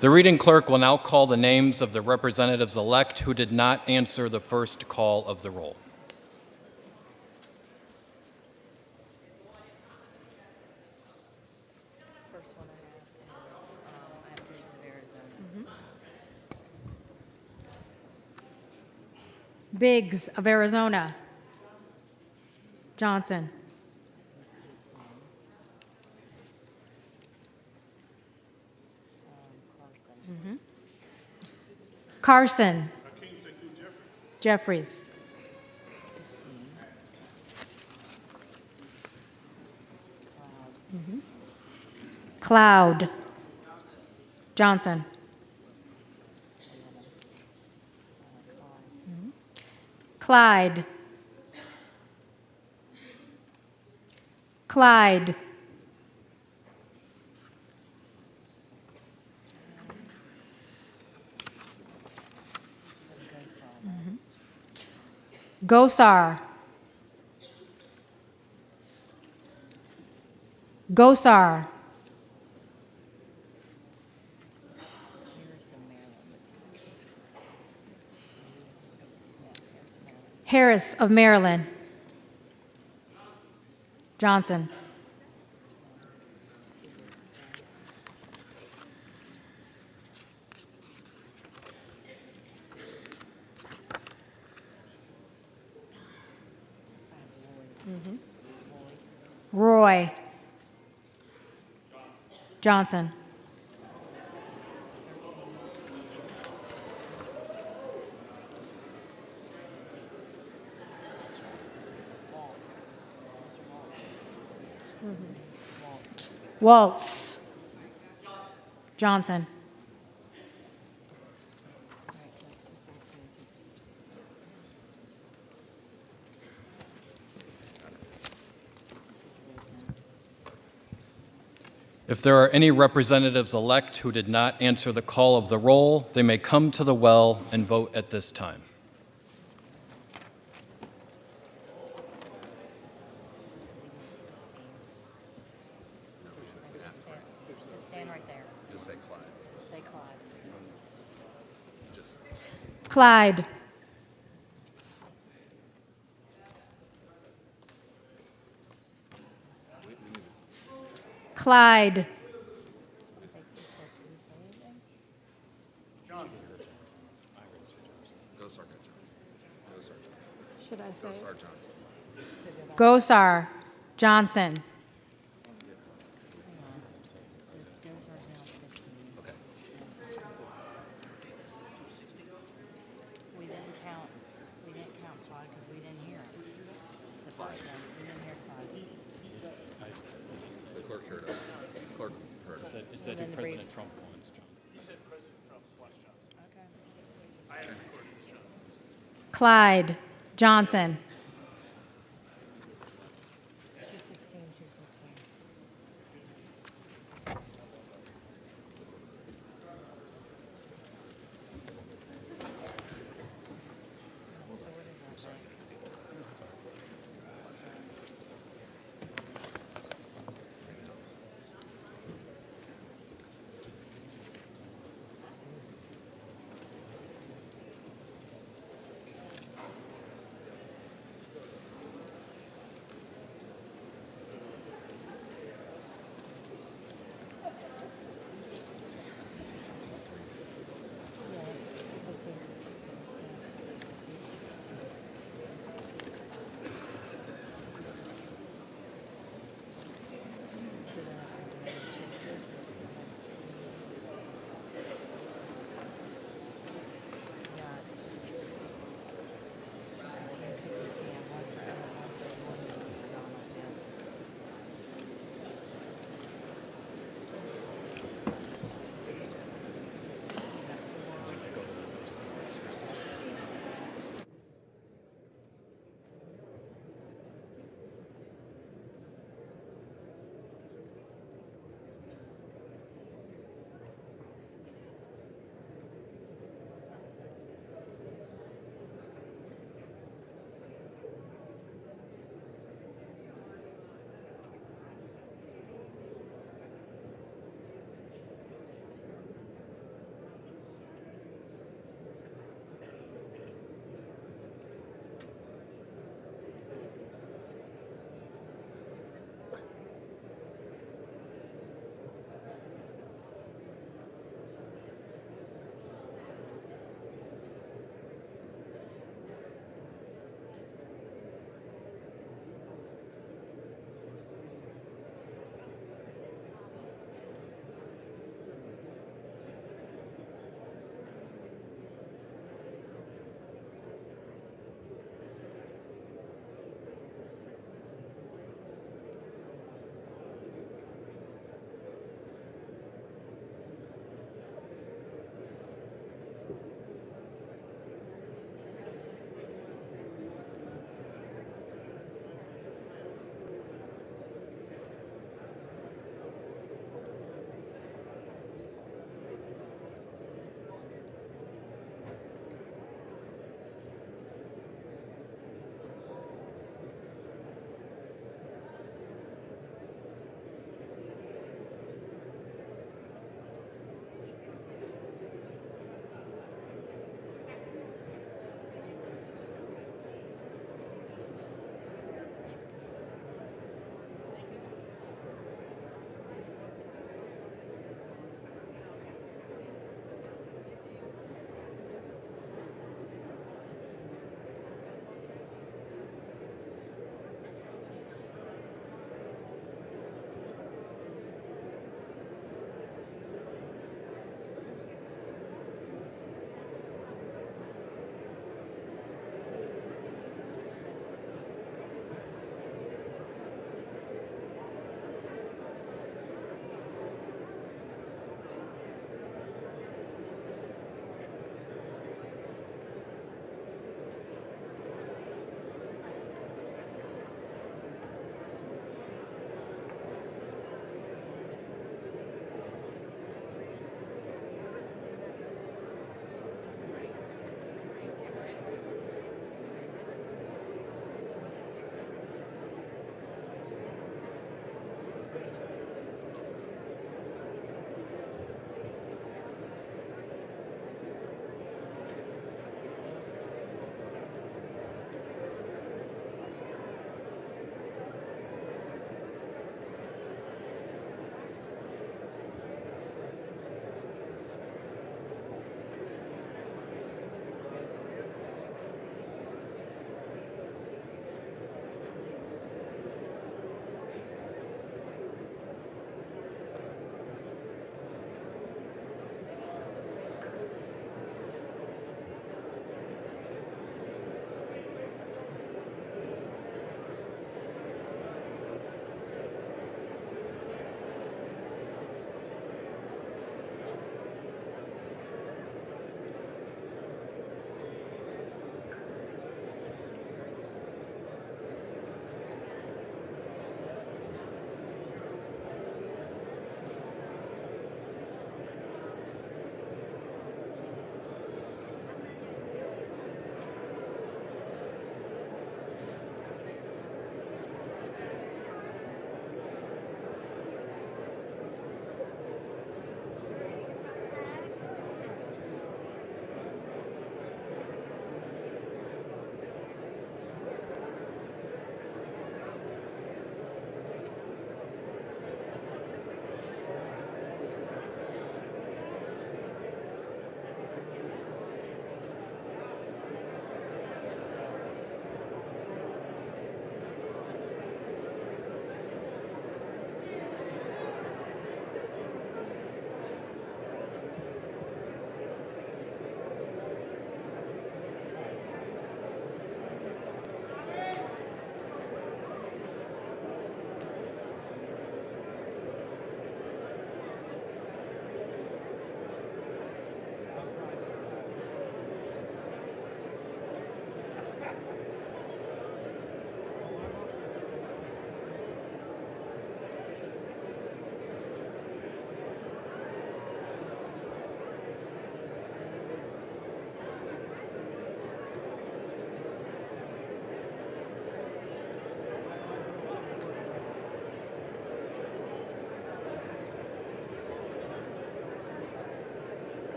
Speaker 2: The reading clerk will now call the names of the representatives-elect who did not answer the first call of the roll.
Speaker 8: First one I have is Biggs of Arizona.
Speaker 5: Biggs of Arizona. Johnson. Carson. Jeffries. Cloud. Johnson. Clyde. Clyde. Gosar. Gosar. Harris of Maryland. Johnson. Roy. Johnson. Waltz. Johnson.
Speaker 2: If there are any representatives-elect who did not answer the call of the roll, they may come to the well and vote at this time.
Speaker 8: Just stand right there. Just say Clyde. Just say Clyde.
Speaker 5: Clyde. Clyde. Should I say? Gosar Johnson.
Speaker 8: We didn't count Claude because we didn't hear him. The first one, we didn't hear Claude.
Speaker 1: The clerk heard it. Clerk heard it.
Speaker 2: It said
Speaker 8: And then
Speaker 2: who
Speaker 8: the brief-
Speaker 2: President Trump wants, Johnson.
Speaker 6: He said President Trump wants Johnson.
Speaker 8: Okay.
Speaker 6: I had it recorded as Johnson.
Speaker 5: Clyde Johnson.
Speaker 8: 216, 215. So what is that like?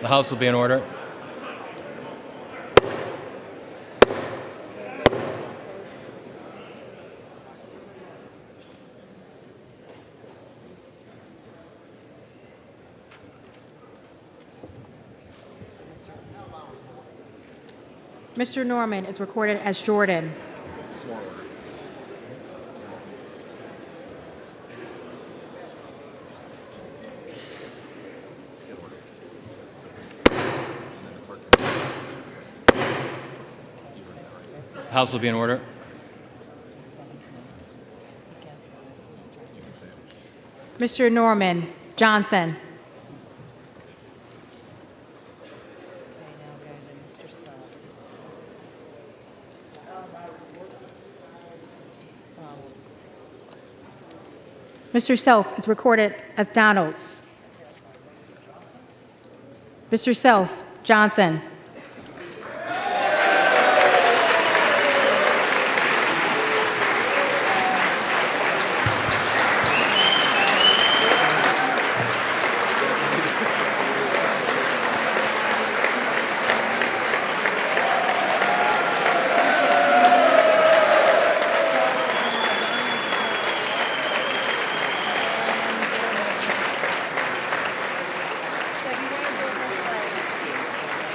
Speaker 2: The House will be in order.
Speaker 5: Mr. Norman is recorded as Jordan.
Speaker 2: The House will be in order.
Speaker 5: Mr. Norman Johnson.
Speaker 8: Okay, now go to Mr. Sub. Donalds.
Speaker 5: Mr. Self is recorded as Donalds. Mr. Self Johnson.
Speaker 8: So if you want to do it this way,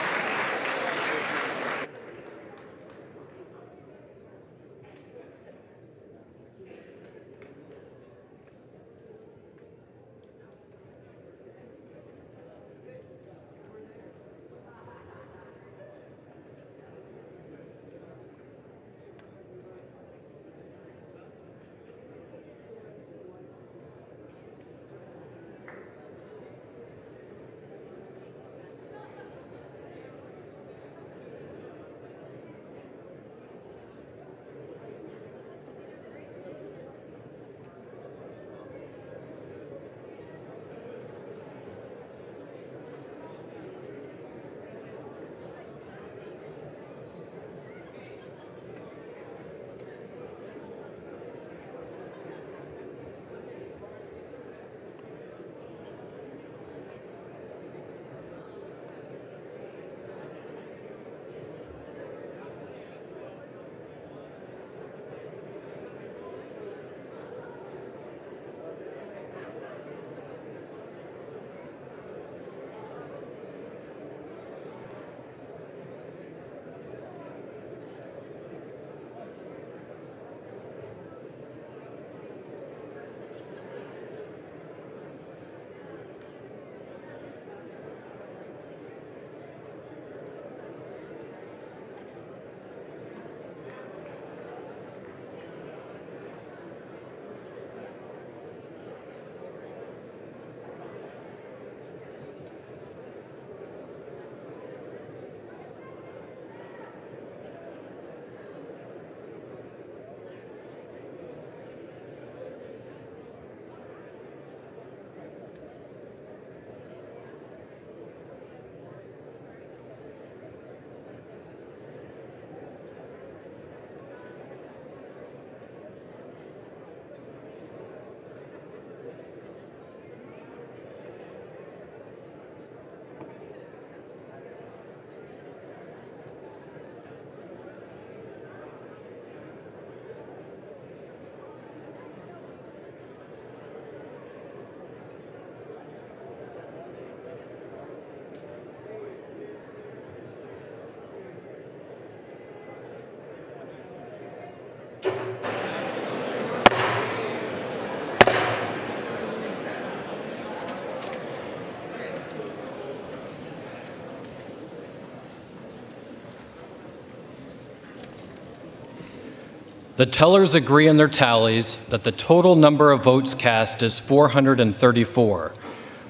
Speaker 2: The tellers agree in their tallies that the total number of votes cast is 434,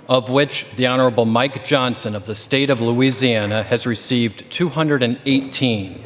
Speaker 2: of which the Honorable Mike Johnson of the state of Louisiana has received 218.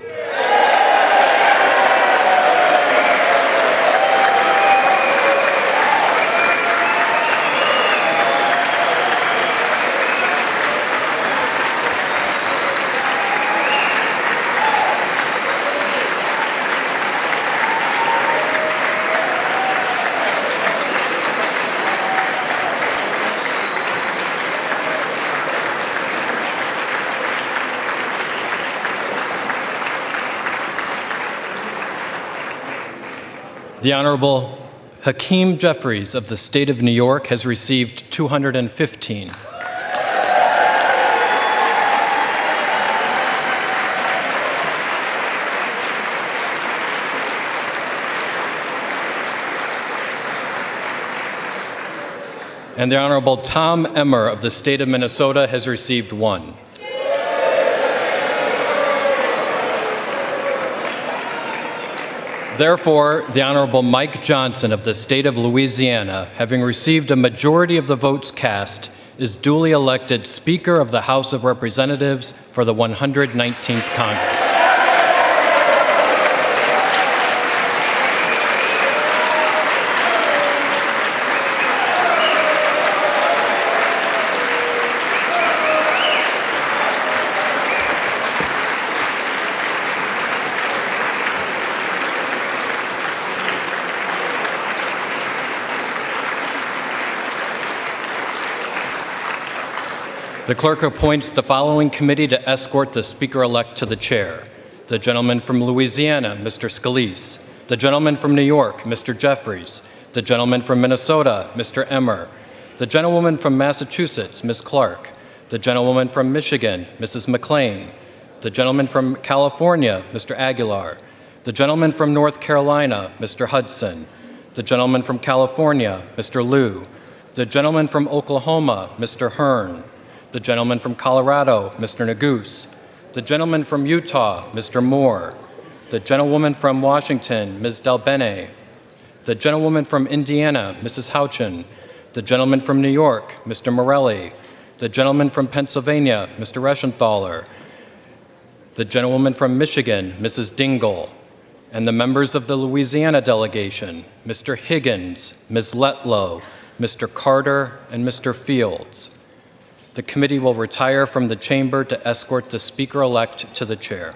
Speaker 2: The Honorable Hakeem Jeffries of the State of New York has received 215. And the Honorable Tom Emmer of the State of Minnesota has received 1. Therefore, the Honorable Mike Johnson of the State of Louisiana, having received a majority of the votes cast, is duly elected Speaker of the House of Representatives for the 119th Congress. The clerk appoints the following committee to escort the Speaker-elect to the chair. The gentleman from Louisiana, Mr. Scalise. The gentleman from New York, Mr. Jeffries. The gentleman from Minnesota, Mr. Emmer. The gentlewoman from Massachusetts, Ms. Clark. The gentlewoman from Michigan, Mrs. McLean. The gentleman from California, Mr. Aguilar. The gentleman from North Carolina, Mr. Hudson. The gentleman from California, Mr. Liu. The gentleman from Oklahoma, Mr. Hearn. The gentleman from Colorado, Mr. Neguse. The gentleman from Utah, Mr. Moore. The gentlewoman from Washington, Ms. Delbene. The gentlewoman from Indiana, Mrs. Houchin. The gentleman from New York, Mr. Morelli. The gentleman from Pennsylvania, Mr. Reschenthaler. The gentlewoman from Michigan, Mrs. Dingell. And the members of the Louisiana delegation, Mr. Higgins, Ms. Letlow, Mr. Carter, and Mr. Fields. The committee will retire from the chamber to escort the Speaker-elect to the chair.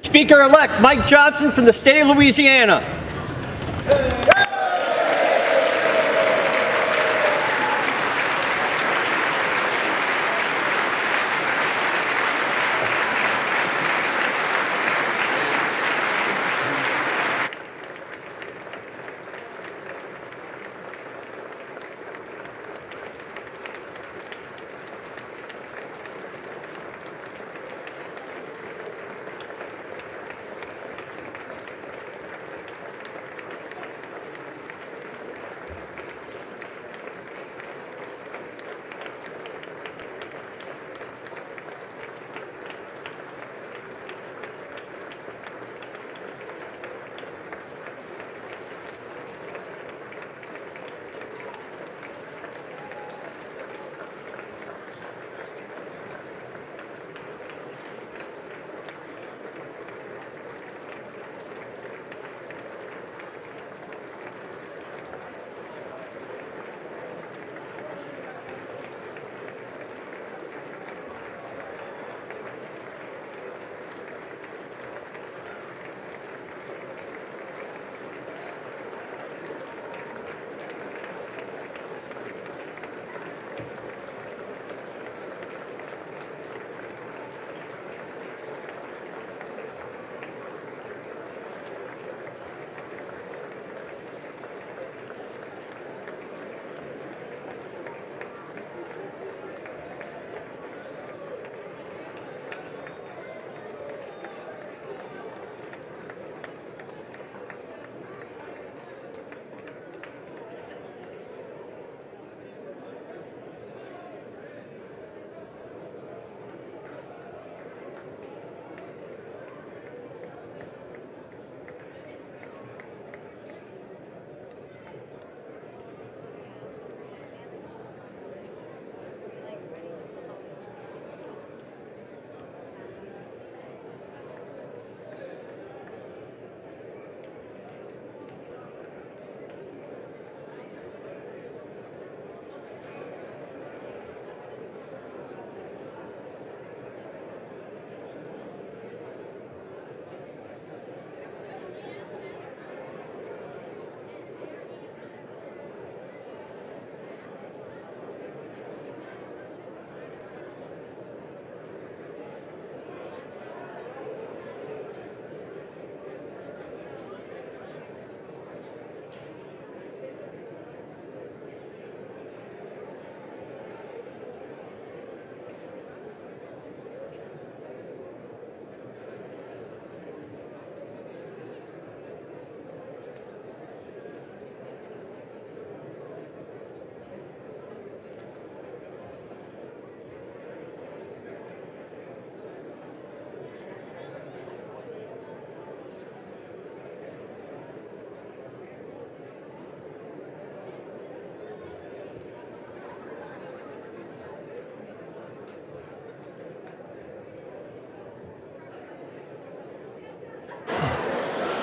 Speaker 9: Speaker-elect Mike Johnson from the state of Louisiana.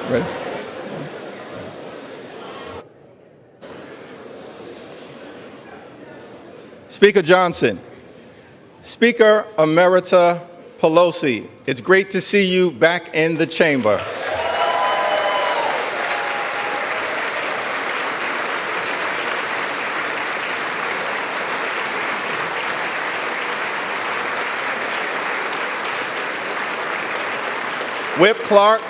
Speaker 1: Ready?
Speaker 10: Speaker Johnson, Speaker Emerita Pelosi, it's great to see you back in the chamber. Whip Clark,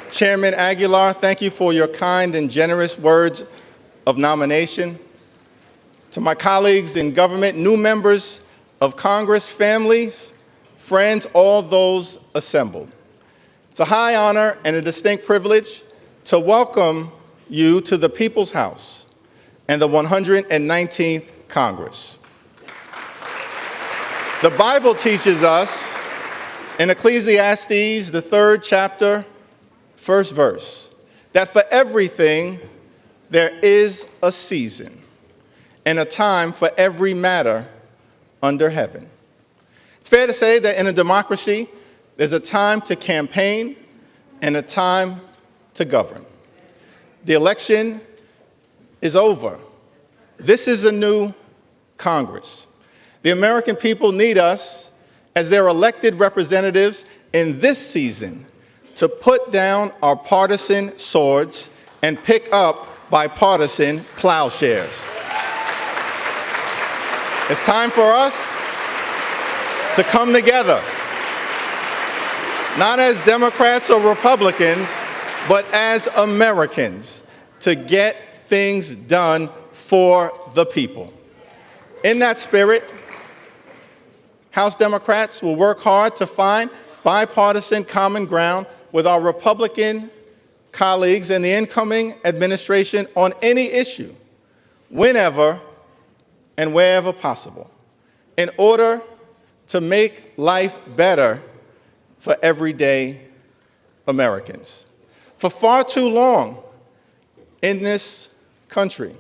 Speaker 10: Chairman Aguilar, thank you for your kind and generous words of nomination. To my colleagues in government, new members of Congress, families, friends, all those assembled. It's a high honor and a distinct privilege to welcome you to the People's House and the 119th Congress. The Bible teaches us in Ecclesiastes, the 3rd chapter, 1st verse, that for everything there is a season and a time for every matter under heaven. It's fair to say that in a democracy, there's a time to campaign and a time to govern. The election is over. This is a new Congress. The American people need us as their elected representatives in this season to put down our partisan swords and pick up bipartisan plowshares. It's time for us to come together, not as Democrats or Republicans, but as Americans, to get things done for the people. In that spirit, House Democrats will work hard to find bipartisan common ground with our Republican colleagues and the incoming administration on any issue, whenever and wherever possible, in order to make life better for everyday Americans. For far too long in this country,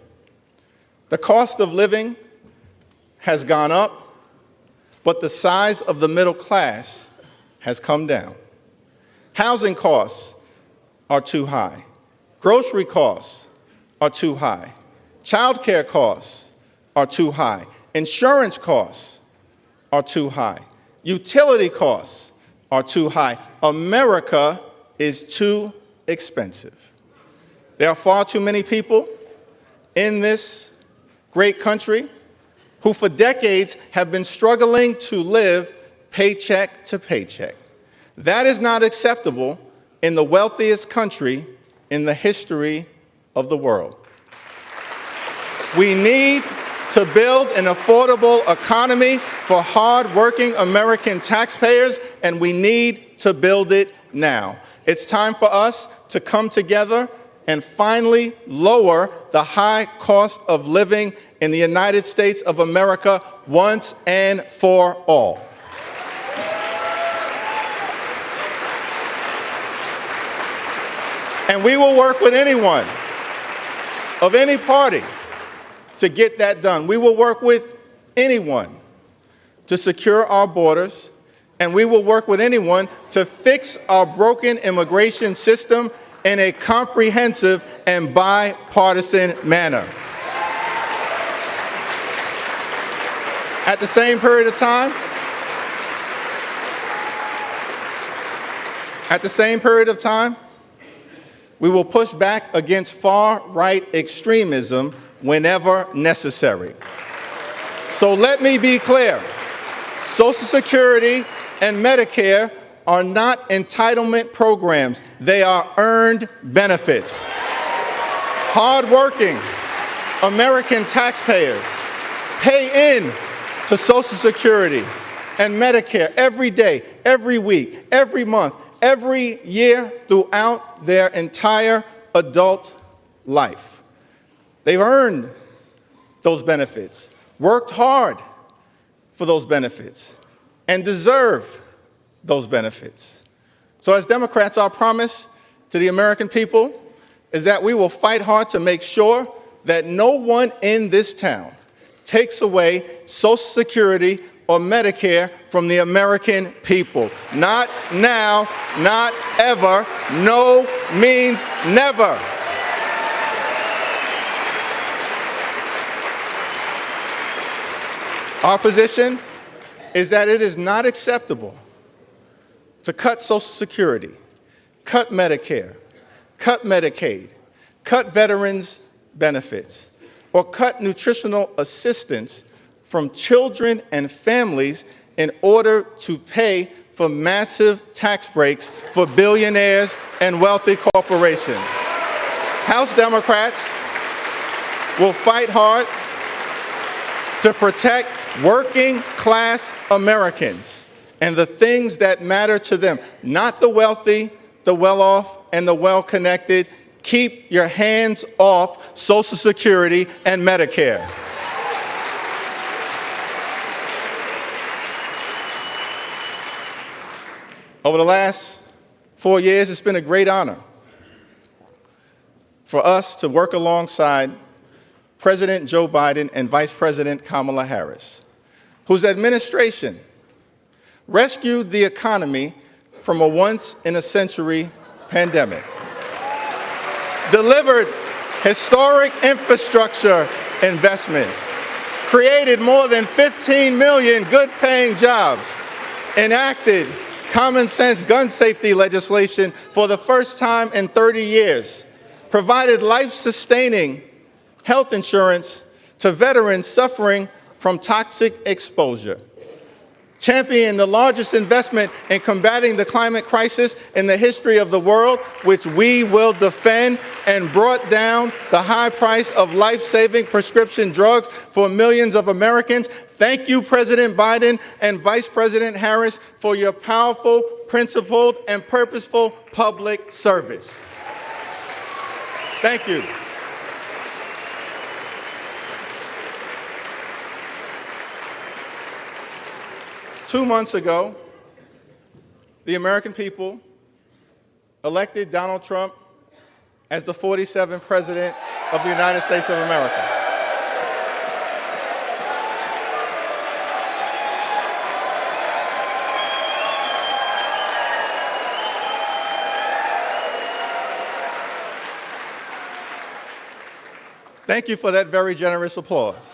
Speaker 10: the cost of living has gone up, but the size of the middle class has come down. Housing costs are too high. Grocery costs are too high. Childcare costs are too high. Insurance costs are too high. Utility costs are too high. America is too expensive. There are far too many people in this great country who for decades have been struggling to live paycheck to paycheck. That is not acceptable in the wealthiest country in the history of the world. We need to build an affordable economy for hard-working American taxpayers, and we need to build it now. It's time for us to come together and finally lower the high cost of living in the United States of America once and for all. And we will work with anyone of any party to get that done. We will work with anyone to secure our borders, and we will work with anyone to fix our broken immigration system in a comprehensive and bipartisan manner. At the same period of time, we will push back against far-right extremism whenever necessary. So let me be clear. Social Security and Medicare are not entitlement programs. They are earned benefits. Hard-working American taxpayers pay in to Social Security and Medicare every day, every week, every month, every year throughout their entire adult life. They've earned those benefits, worked hard for those benefits, and deserve those benefits. So as Democrats, our promise to the American people is that we will fight hard to make sure that no one in this town takes away Social Security or Medicare from the American people. Not now, not ever. No means never. Our position is that it is not acceptable to cut Social Security, cut Medicare, cut Medicaid, cut veterans' benefits, or cut nutritional assistance from children and families in order to pay for massive tax breaks for billionaires and wealthy corporations. House Democrats will fight hard to protect working-class Americans and the things that matter to them, not the wealthy, the well-off, and the well-connected. Keep your hands off Social Security and Medicare. Over the last 4 years, it's been a great honor for us to work alongside President Joe Biden and Vice President Kamala Harris, whose administration rescued the economy from a once-in-a-century pandemic, delivered historic infrastructure investments, created more than 15 million good-paying jobs, enacted common sense gun safety legislation for the first time in 30 years, provided life-sustaining health insurance to veterans suffering from toxic exposure, championed the largest investment in combating the climate crisis in the history of the world, which we will defend, and brought down the high price of life-saving prescription drugs for millions of Americans. Thank you, President Biden and Vice President Harris, for your powerful, principled, and purposeful public service. Thank you. Two months ago, the American people elected Donald Trump as the 47th President of the United States of America. Thank you for that very generous applause.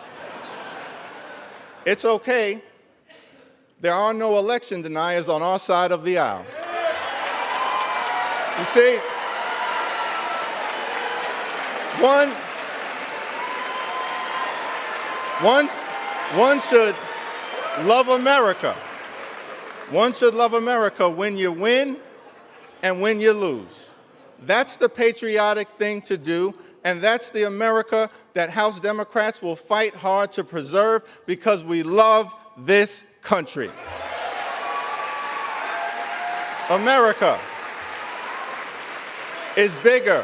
Speaker 10: It's okay. There are no election deniers on our side of the aisle. You see, one should love America. One should love America when you win and when you lose. That's the patriotic thing to do, and that's the America that House Democrats will fight hard to preserve because we love this country. America is bigger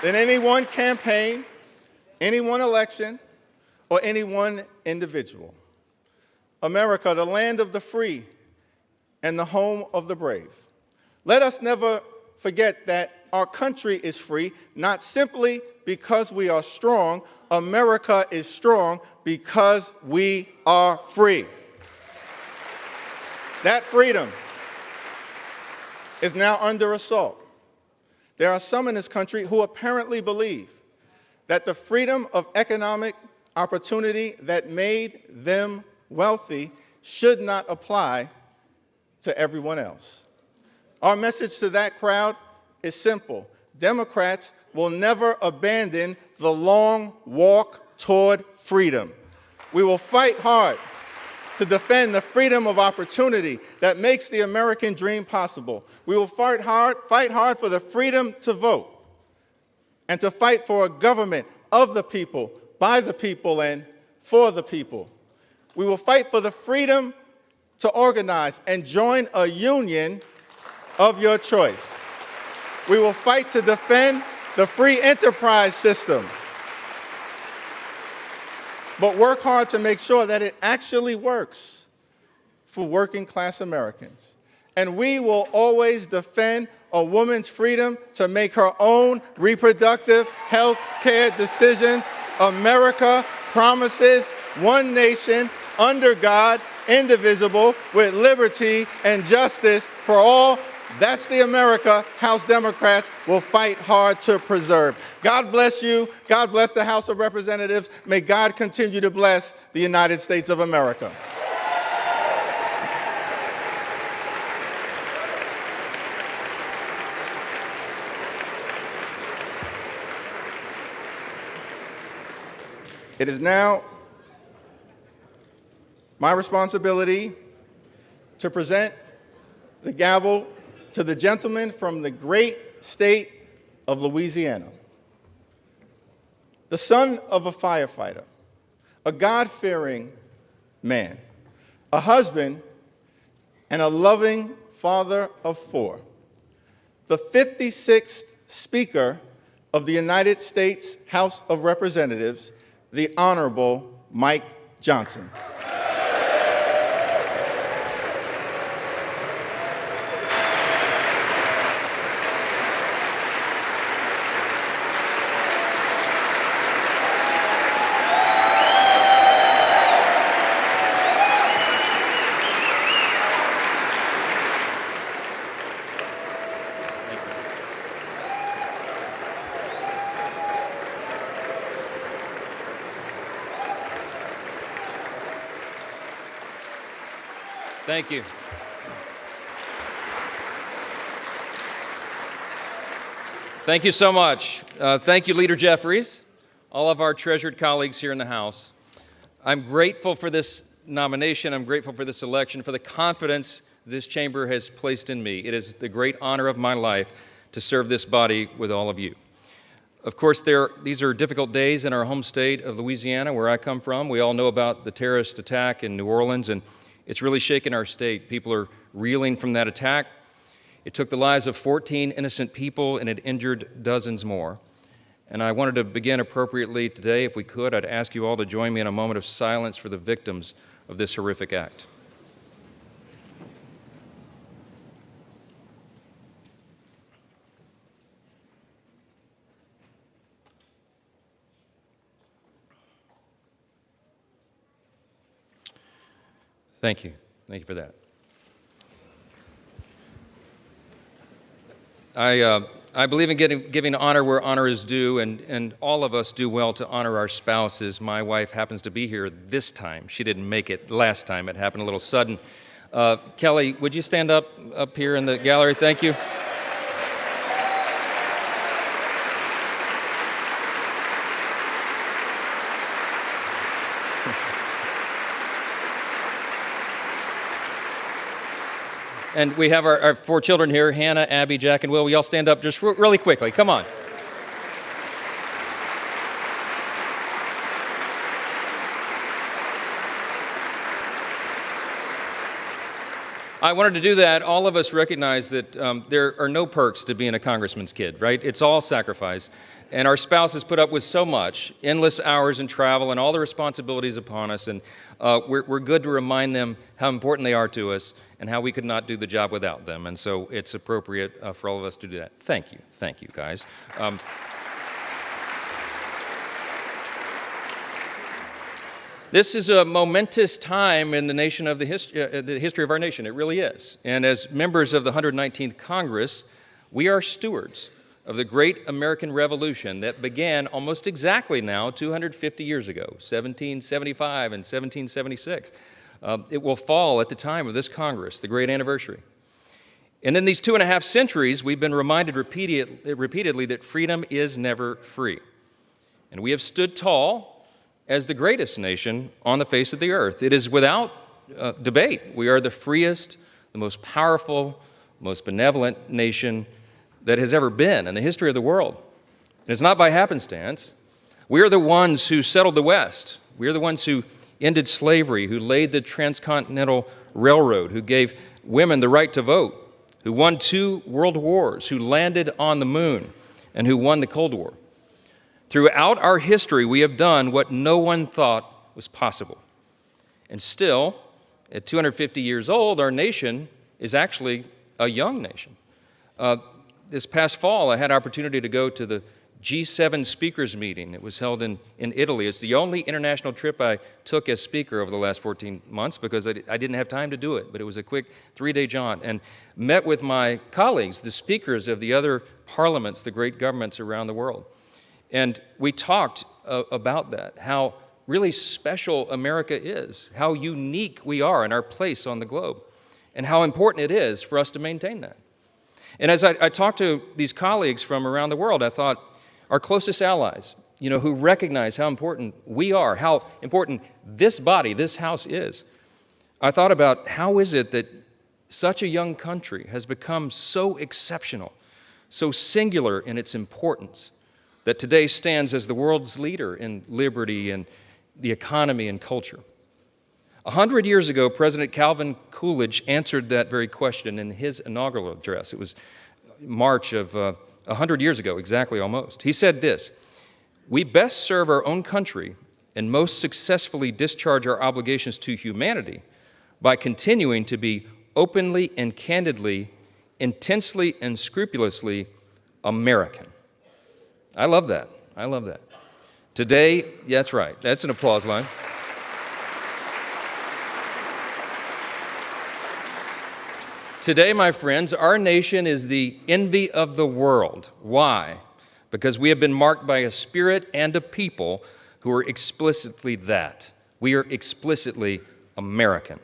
Speaker 10: than any one campaign, any one election, or any one individual. America, the land of the free and the home of the brave. Let us never forget that our country is free, not simply because we are strong. America is strong because we are free. That freedom is now under assault. There are some in this country who apparently believe that the freedom of economic opportunity that made them wealthy should not apply to everyone else. Our message to that crowd is simple. Democrats will never abandon the long walk toward freedom. We will fight hard to defend the freedom of opportunity that makes the American dream possible. We will fight hard for the freedom to vote and to fight for a government of the people, by the people, and for the people. We will fight for the freedom to organize and join a union of your choice. We will fight to defend the free enterprise system, but work hard to make sure that it actually works for working class Americans. And we will always defend a woman's freedom to make her own reproductive health care decisions. America promises one nation, under God, indivisible, with liberty and justice for all. That's the America House Democrats will fight hard to preserve. God bless you. God bless the House of Representatives. May God continue to bless the United States of America. It is now my responsibility to present the gavel to the gentleman from the great state of Louisiana, the son of a firefighter, a God-fearing man, a husband, and a loving father of four, the 56th Speaker of the United States House of Representatives, the Honorable Mike Johnson.
Speaker 1: Thank you. Thank you so much. Thank you, Leader Jeffries, all of our treasured colleagues here in the House. I'm grateful for this nomination. I'm grateful for this election, for the confidence this chamber has placed in me. It is the great honor of my life to serve this body with all of you. Of course, these are difficult days in our home state of Louisiana, where I come from. We all know about the terrorist attack in New Orleans, and it's really shaken our state. People are reeling from that attack. It took the lives of 14 innocent people, and it injured dozens more. And I wanted to begin appropriately today. If we could, I'd ask you all to join me in a moment of silence for the victims of this horrific act. Thank you. Thank you for that. I believe in giving honor where honor is due, and all of us do well to honor our spouses. My wife happens to be here this time. She didn't make it last time. It happened a little sudden. Kelly, would you stand up here in the gallery? Thank you. And we have our 4 children here, Hannah, Abby, Jack, and Will. Will you all stand up just really quickly? Come on. I wanted to do that. All of us recognize that there are no perks to being a congressman's kid, right? It's all sacrifice. And our spouses put up with so much, endless hours in travel and all the responsibilities upon us. And we're good to remind them how important they are to us and how we could not do the job without them. And so it's appropriate for all of us to do that. Thank you. Thank you, guys. This is a momentous time in the nation of the history of our nation. It really is. And as members of the 119th Congress, we are stewards of the great American Revolution that began almost exactly now 250 years ago, 1775 and 1776. It will fall at the time of this Congress, the great anniversary. And in these 2.5 centuries, we've been reminded repeatedly that freedom is never free. And we have stood tall as the greatest nation on the face of the earth. It is without debate. We are the freest, the most powerful, most benevolent nation that has ever been in the history of the world. And it's not by happenstance. We are the ones who settled the West. We are the ones who ended slavery, who laid the transcontinental railroad, who gave women the right to vote, who won 2 world wars, who landed on the moon, and who won the Cold War. Throughout our history, we have done what no one thought was possible. And still, at 250 years old, our nation is actually a young nation. This past fall, I had opportunity to go to the G7 speakers meeting. It was held in Italy. It's the only international trip I took as speaker over the last 14 months because I didn't have time to do it, but it was a quick 3-day jaunt, and met with my colleagues, the speakers of the other parliaments, the great governments around the world. And we talked about that, how really special America is, how unique we are in our place on the globe, and how important it is for us to maintain that. And as I talked to these colleagues from around the world, I thought, our closest allies, who recognize how important we are, how important this body, this House is, I thought about how is it that such a young country has become so exceptional, so singular in its importance, that today stands as the world's leader in liberty and the economy and culture. 100 years ago, President Calvin Coolidge answered that very question in his inaugural address. It was March of 100 years ago, exactly almost. He said this: "We best serve our own country and most successfully discharge our obligations to humanity by continuing to be openly and candidly, intensely and scrupulously American." I love that. I love that. Today, yeah, that's right. That's an applause line. Today, my friends, our nation is the envy of the world. Why? Because we have been marked by a spirit and a people who are explicitly that. We are explicitly American.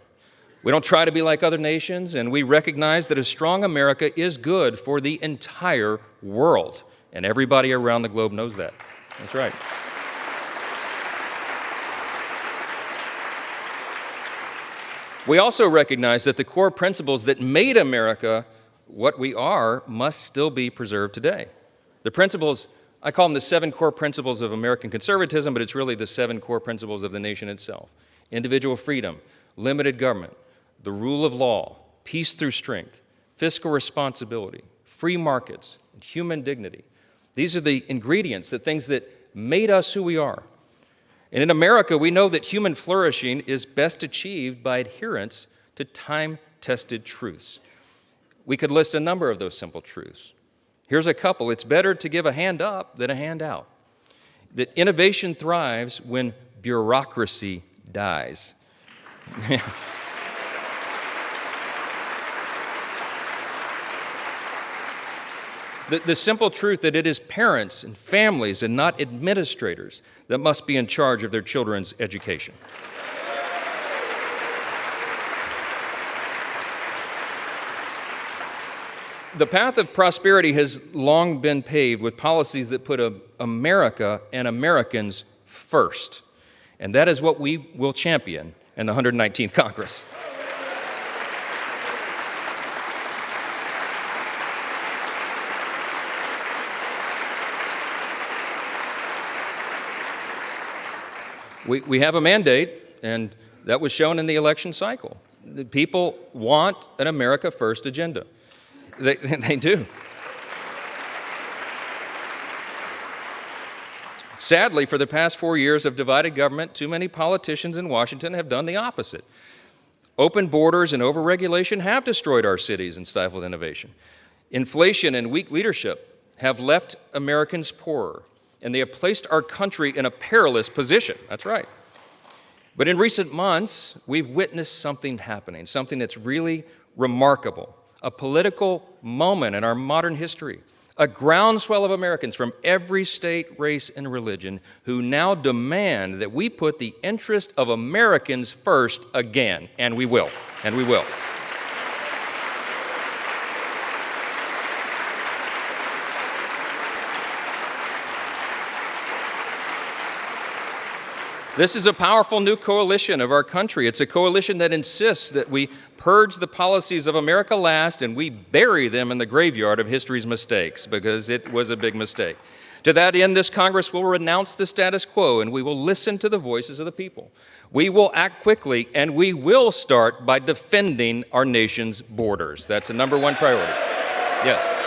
Speaker 1: We don't try to be like other nations, and we recognize that a strong America is good for the entire world. And everybody around the globe knows that. That's right. We also recognize that the core principles that made America what we are must still be preserved today. The principles, I call them the 7 core principles of American conservatism, but it's really the 7 core principles of the nation itself. Individual freedom, limited government, the rule of law, peace through strength, fiscal responsibility, free markets, and human dignity. These are the ingredients, the things that made us who we are. And in America, we know that human flourishing is best achieved by adherence to time-tested truths. We could list a number of those simple truths. Here's a couple. It's better to give a hand up than a hand out. That innovation thrives when bureaucracy dies. The simple truth that it is parents and families and not administrators that must be in charge of their children's education. The path of prosperity has long been paved with policies that put America and Americans first. And that is what we will champion in the 119th Congress. We have a mandate, and that was shown in the election cycle. The people want an America First agenda. They do. Sadly, for the past 4 years of divided government, too many politicians in Washington have done the opposite. Open borders and overregulation have destroyed our cities and stifled innovation. Inflation and weak leadership have left Americans poorer, and they have placed our country in a perilous position. That's right. But in recent months, we've witnessed something happening, something that's really remarkable, a political moment in our modern history, a groundswell of Americans from every state, race, and religion who now demand that we put the interest of Americans first again, and we will, and we will. This is a powerful new coalition of our country. It's a coalition that insists that we purge the policies of America last and we bury them in the graveyard of history's mistakes, because it was a big mistake. To that end, this Congress will renounce the status quo and we will listen to the voices of the people. We will act quickly and we will start by defending our nation's borders. That's the #1 priority. Yes.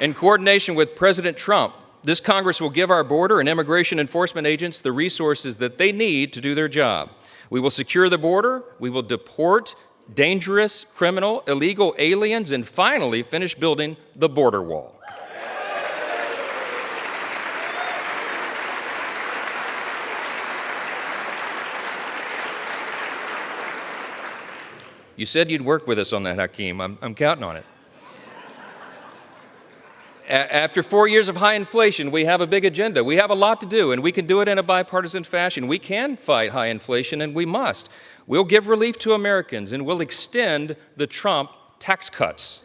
Speaker 1: In coordination with President Trump, this Congress will give our border and immigration enforcement agents the resources that they need to do their job. We will secure the border, we will deport dangerous, criminal, illegal aliens, and finally finish building the border wall. You said you'd work with us on that, Hakeem. I'm counting on it. After 4 years of high inflation, we have a big agenda. We have a lot to do, and we can do it in a bipartisan fashion. We can fight high inflation, and we must. We'll give relief to Americans, and we'll extend the Trump tax cuts.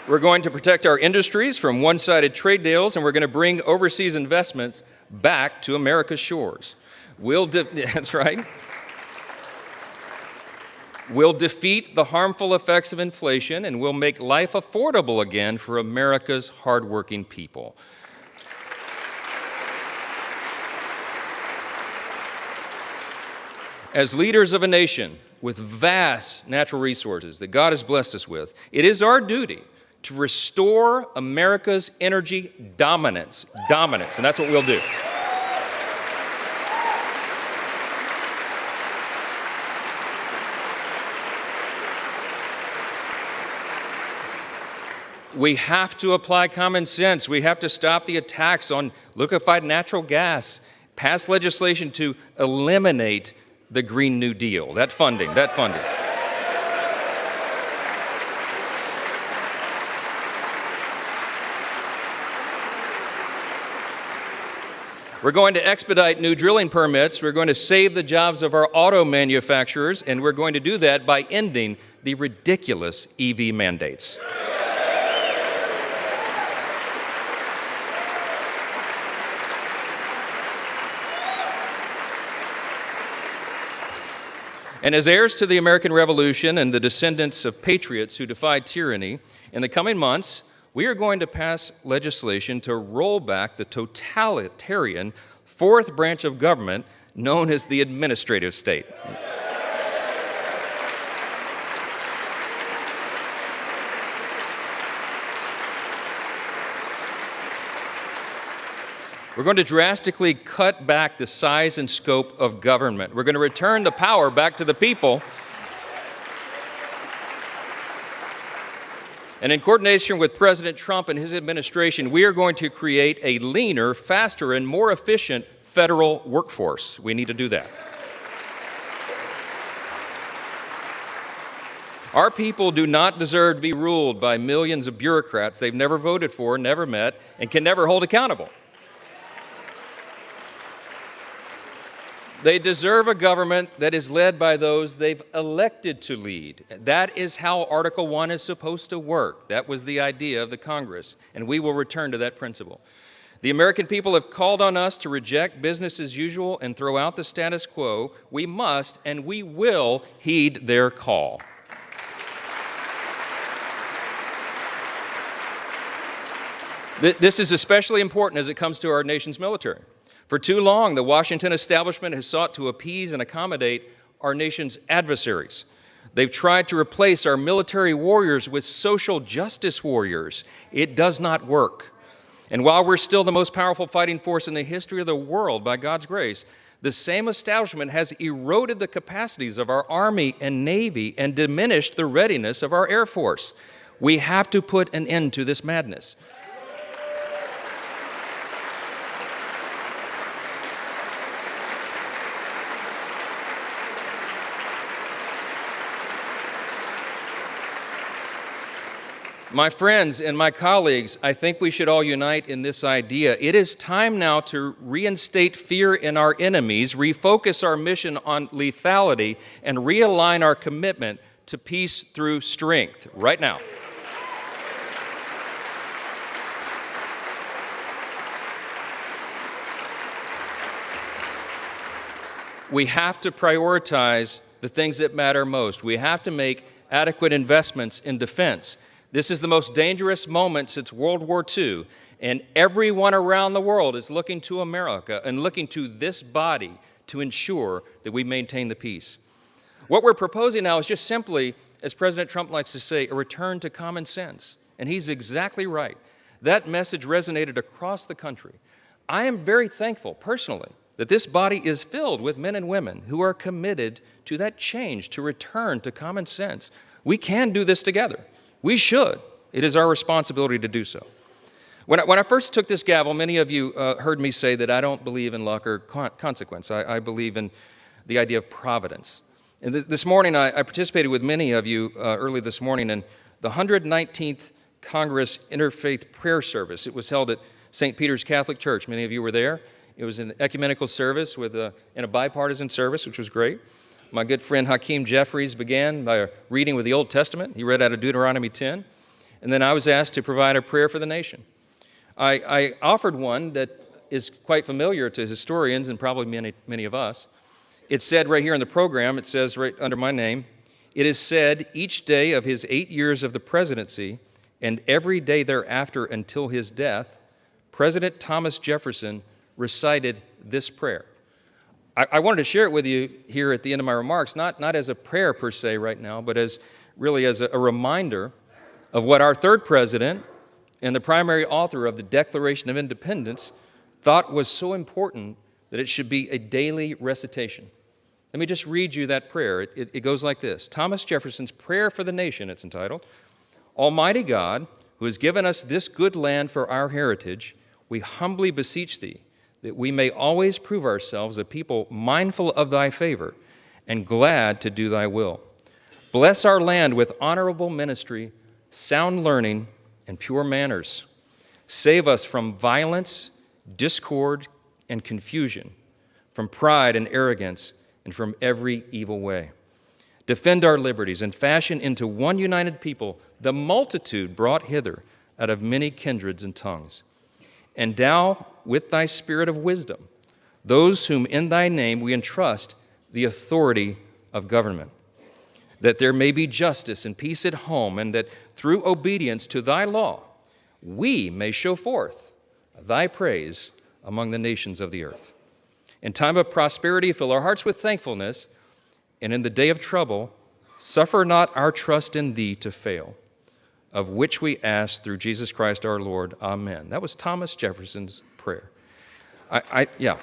Speaker 1: We're going to protect our industries from one-sided trade deals, and we're going to bring overseas investments back to America's shores. That's right. We'll defeat the harmful effects of inflation, and we'll make life affordable again for America's hardworking people. As leaders of a nation with vast natural resources that God has blessed us with, it is our duty to restore America's energy dominance, and that's what we'll do. We have to apply common sense. We have to stop the attacks on liquefied natural gas, pass legislation to eliminate the Green New Deal, that funding. We're going to expedite new drilling permits. We're going to save the jobs of our auto manufacturers, and we're going to do that by ending the ridiculous EV mandates. And as heirs to the American Revolution and the descendants of patriots who defied tyranny, in the coming months, we are going to pass legislation to roll back the totalitarian fourth branch of government known as the administrative state. We're going to drastically cut back the size and scope of government. We're going to return the power back to the people. And in coordination with President Trump and his administration, we are going to create a leaner, faster, and more efficient federal workforce. We need to do that. Our people do not deserve to be ruled by millions of bureaucrats they've never voted for, never met, and can never hold accountable. They deserve a government that is led by those they've elected to lead. That is how Article 1 is supposed to work. That was the idea of the Congress, and we will return to that principle. The American people have called on us to reject business as usual and throw out the status quo. We must and we will heed their call. This is especially important as it comes to our nation's military. For too long, the Washington establishment has sought to appease and accommodate our nation's adversaries. They've tried to replace our military warriors with social justice warriors. It does not work. And while we're still the most powerful fighting force in the history of the world, by God's grace, the same establishment has eroded the capacities of our Army and Navy and diminished the readiness of our Air Force. We have to put an end to this madness. My friends and my colleagues, I think we should all unite in this idea. It is time now to reinstate fear in our enemies, refocus our mission on lethality, and realign our commitment to peace through strength right now. We have to prioritize the things that matter most. We have to make adequate investments in defense. This is the most dangerous moment since World War II, and everyone around the world is looking to America and looking to this body to ensure that we maintain the peace. What we're proposing now is just simply, as President Trump likes to say, a return to common sense. And he's exactly right. That message resonated across the country. I am very thankful, personally, that this body is filled with men and women who are committed to that change, to return to common sense. We can do this together. We should. It is our responsibility to do so. When I first took this gavel, many of you heard me say that I don't believe in luck or consequence. I believe in the idea of providence. And this morning, I participated with many of you early this morning in the 119th Congress Interfaith Prayer Service. It was held at St. Peter's Catholic Church. Many of you were there. It was an ecumenical service in a bipartisan service, which was great. My good friend Hakeem Jeffries began by a reading with the Old Testament. He read out of Deuteronomy 10. And then I was asked to provide a prayer for the nation. I offered one that is quite familiar to historians and probably many of us. It said right here in the program, it says right under my name, "It is said each day of his 8 years of the presidency and every day thereafter until his death, President Thomas Jefferson recited this prayer." I wanted to share it with you here at the end of my remarks, not as a prayer per se right now, but as a reminder of what our third president and the primary author of the Declaration of Independence thought was so important that it should be a daily recitation. Let me just read you that prayer. It goes like this. Thomas Jefferson's Prayer for the Nation, it's entitled. "Almighty God, who has given us this good land for our heritage, we humbly beseech thee that we may always prove ourselves a people mindful of thy favor, and glad to do thy will. Bless our land with honorable ministry, sound learning, and pure manners. Save us from violence, discord, and confusion, from pride and arrogance, and from every evil way. Defend our liberties and fashion into one united people the multitude brought hither out of many kindreds and tongues. Endow with thy spirit of wisdom those whom in thy name we entrust the authority of government, that there may be justice and peace at home, and that through obedience to thy law we may show forth thy praise among the nations of the earth. In time of prosperity, fill our hearts with thankfulness, and in the day of trouble, suffer not our trust in thee to fail, of which we ask through Jesus Christ our Lord. Amen. That was Thomas Jefferson's prayer. Yeah.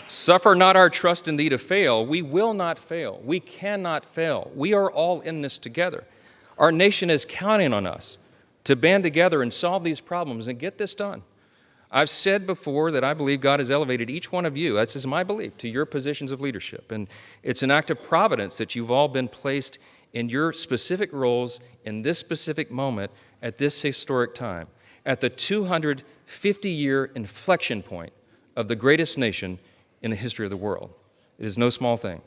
Speaker 1: Suffer not our trust in thee to fail. We will not fail. We cannot fail. We are all in this together. Our nation is counting on us to band together and solve these problems and get this done. I've said before that I believe God has elevated each one of you, that's just my belief, to your positions of leadership. And it's an act of providence that you've all been placed in your specific roles in this specific moment at this historic time, at the 250-year inflection point of the greatest nation in the history of the world. It is no small thing.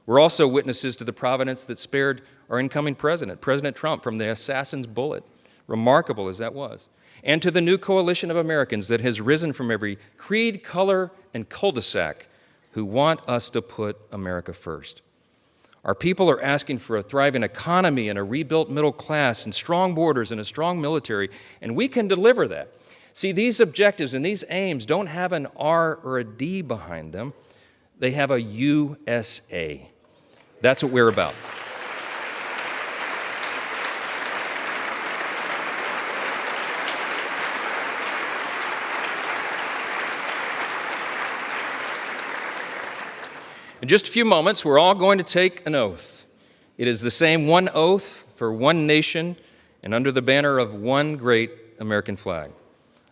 Speaker 1: We're also witnesses to the providence that spared our incoming president, President Trump, from the assassin's bullet, remarkable as that was, and to the new coalition of Americans that has risen from every creed, color, and cul-de-sac who want us to put America first. Our people are asking for a thriving economy and a rebuilt middle class and strong borders and a strong military, and we can deliver that. See, these objectives and these aims don't have an R or a D behind them. They have a USA. That's what we're about. In just a few moments, we're all going to take an oath. It is the same one oath for one nation and under the banner of one great American flag.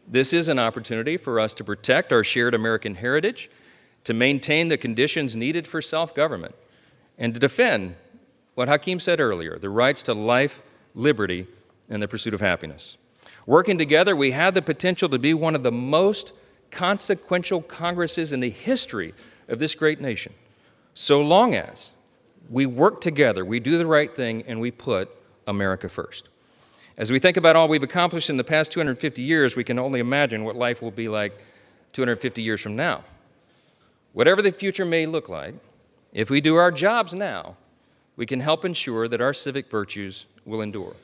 Speaker 1: This is an opportunity for us to protect our shared American heritage, to maintain the conditions needed for self-government, and to defend what Hakeem said earlier, the rights to life, liberty, and the pursuit of happiness. Working together, we have the potential to be one of the most consequential Congresses in the history of this great nation, so long as we work together, we do the right thing, and we put America first. As we think about all we've accomplished in the past 250 years, we can only imagine what life will be like 250 years from now. Whatever the future may look like, if we do our jobs now, we can help ensure that our civic virtues will endure,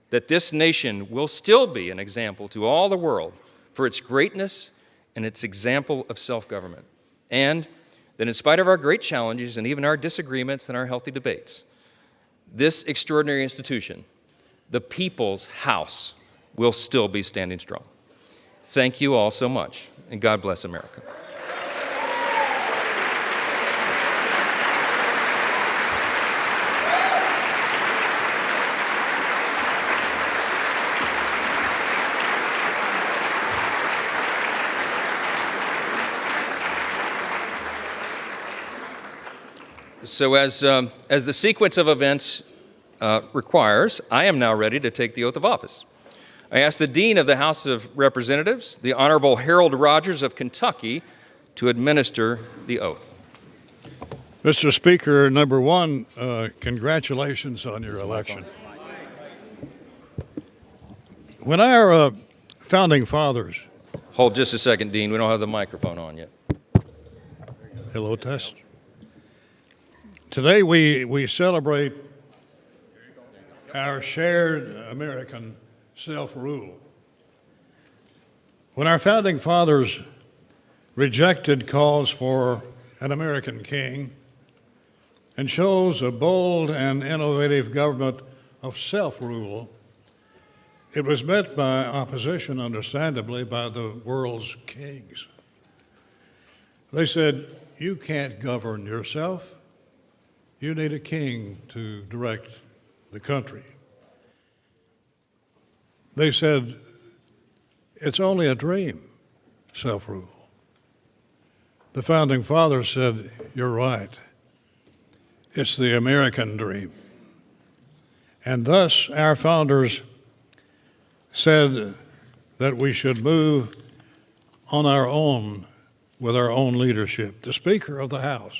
Speaker 1: that this nation will still be an example to all the world for its greatness and its example of self-government, and that in spite of our great challenges and even our disagreements and our healthy debates, this extraordinary institution, the People's House, will still be standing strong. Thank you all so much, and God bless America. So as the sequence of events requires, I am now ready to take the oath of office. I ask the Dean of the House of Representatives, the Honorable Harold Rogers of Kentucky, to administer the oath.
Speaker 11: Mr. Speaker, number one, congratulations on your election. When our founding fathers...
Speaker 1: Hold just a second, Dean. We don't have the microphone on yet.
Speaker 11: Hello, test. Today we celebrate our shared American self-rule. When our founding fathers rejected calls for an American king and chose a bold and innovative government of self-rule, it was met by opposition, understandably, by the world's kings. They said, "You can't govern yourself. You need a king to direct the country." They said, It's only a dream, self-rule. The Founding Fathers said, you're right. It's the American dream. And thus, our founders said that we should move on our own with our own leadership. The Speaker of the House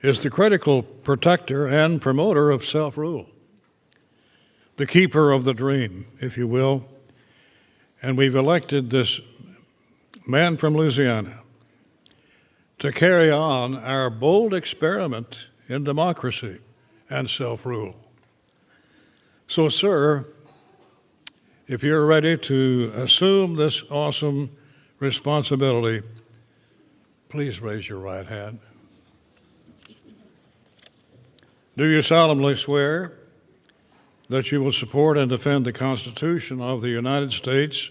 Speaker 11: is the critical protector and promoter of self-rule, the keeper of the dream, if you will. And we've elected this man from Louisiana to carry on our bold experiment in democracy and self-rule. So, sir, if you're ready to assume this awesome responsibility, please raise your right hand. Do you solemnly swear that you will support and defend the Constitution of the United States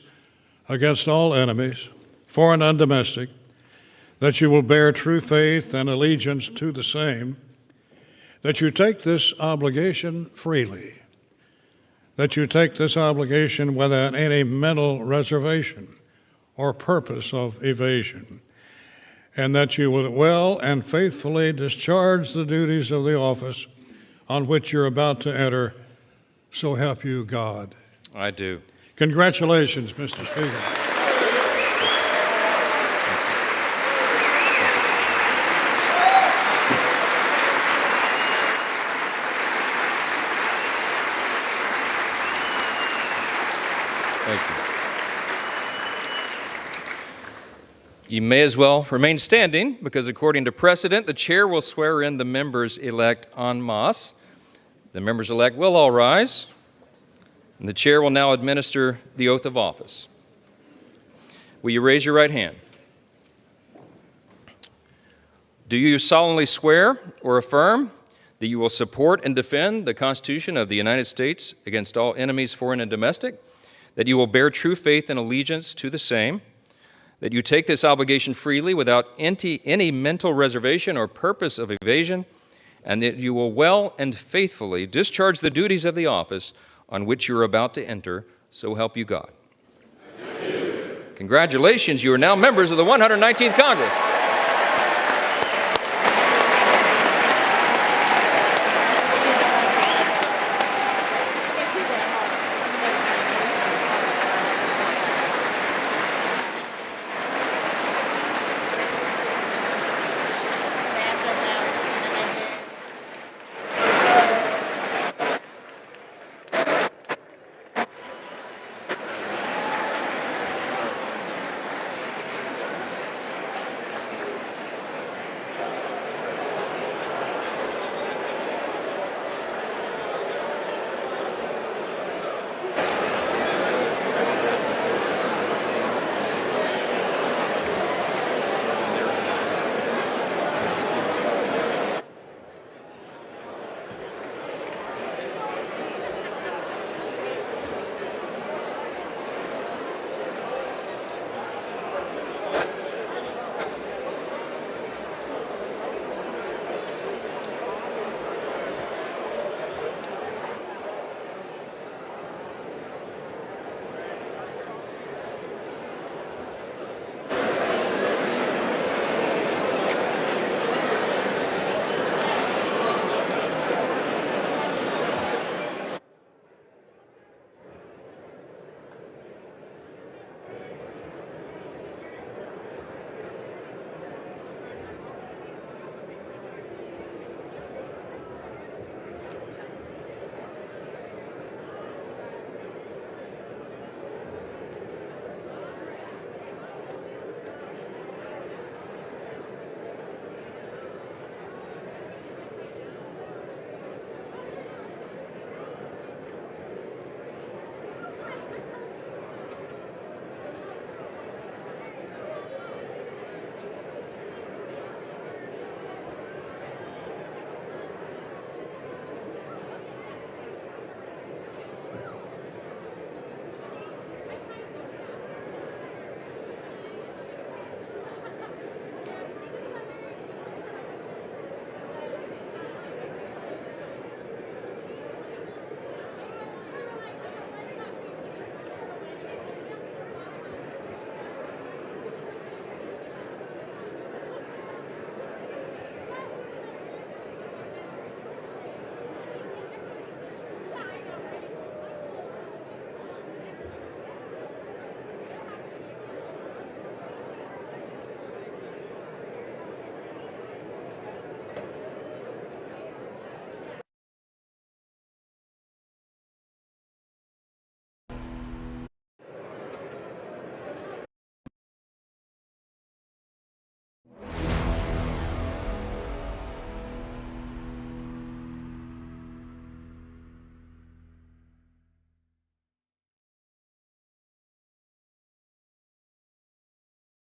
Speaker 11: against all enemies, foreign and domestic, that you will bear true faith and allegiance to the same, that you take this obligation freely, that you take this obligation without any mental reservation or purpose of evasion, and that you will well and faithfully discharge the duties of the office on which you're about to enter, so help you God.
Speaker 1: I do.
Speaker 11: Congratulations, Mr. Speaker.
Speaker 1: Thank you. You may as well remain standing because according to precedent, the chair will swear in the members-elect en masse. The members-elect will all rise, and the chair will now administer the oath of office. Will you raise your right hand? Do you solemnly swear or affirm that you will support and defend the Constitution of the United States against all enemies, foreign and domestic, that you will bear true faith and allegiance to the same, that you take this obligation freely without any mental reservation or purpose of evasion, and that you will well and faithfully discharge the duties of the office on which you're about to enter, so help you God. Congratulations, you are now members of the 119th Congress.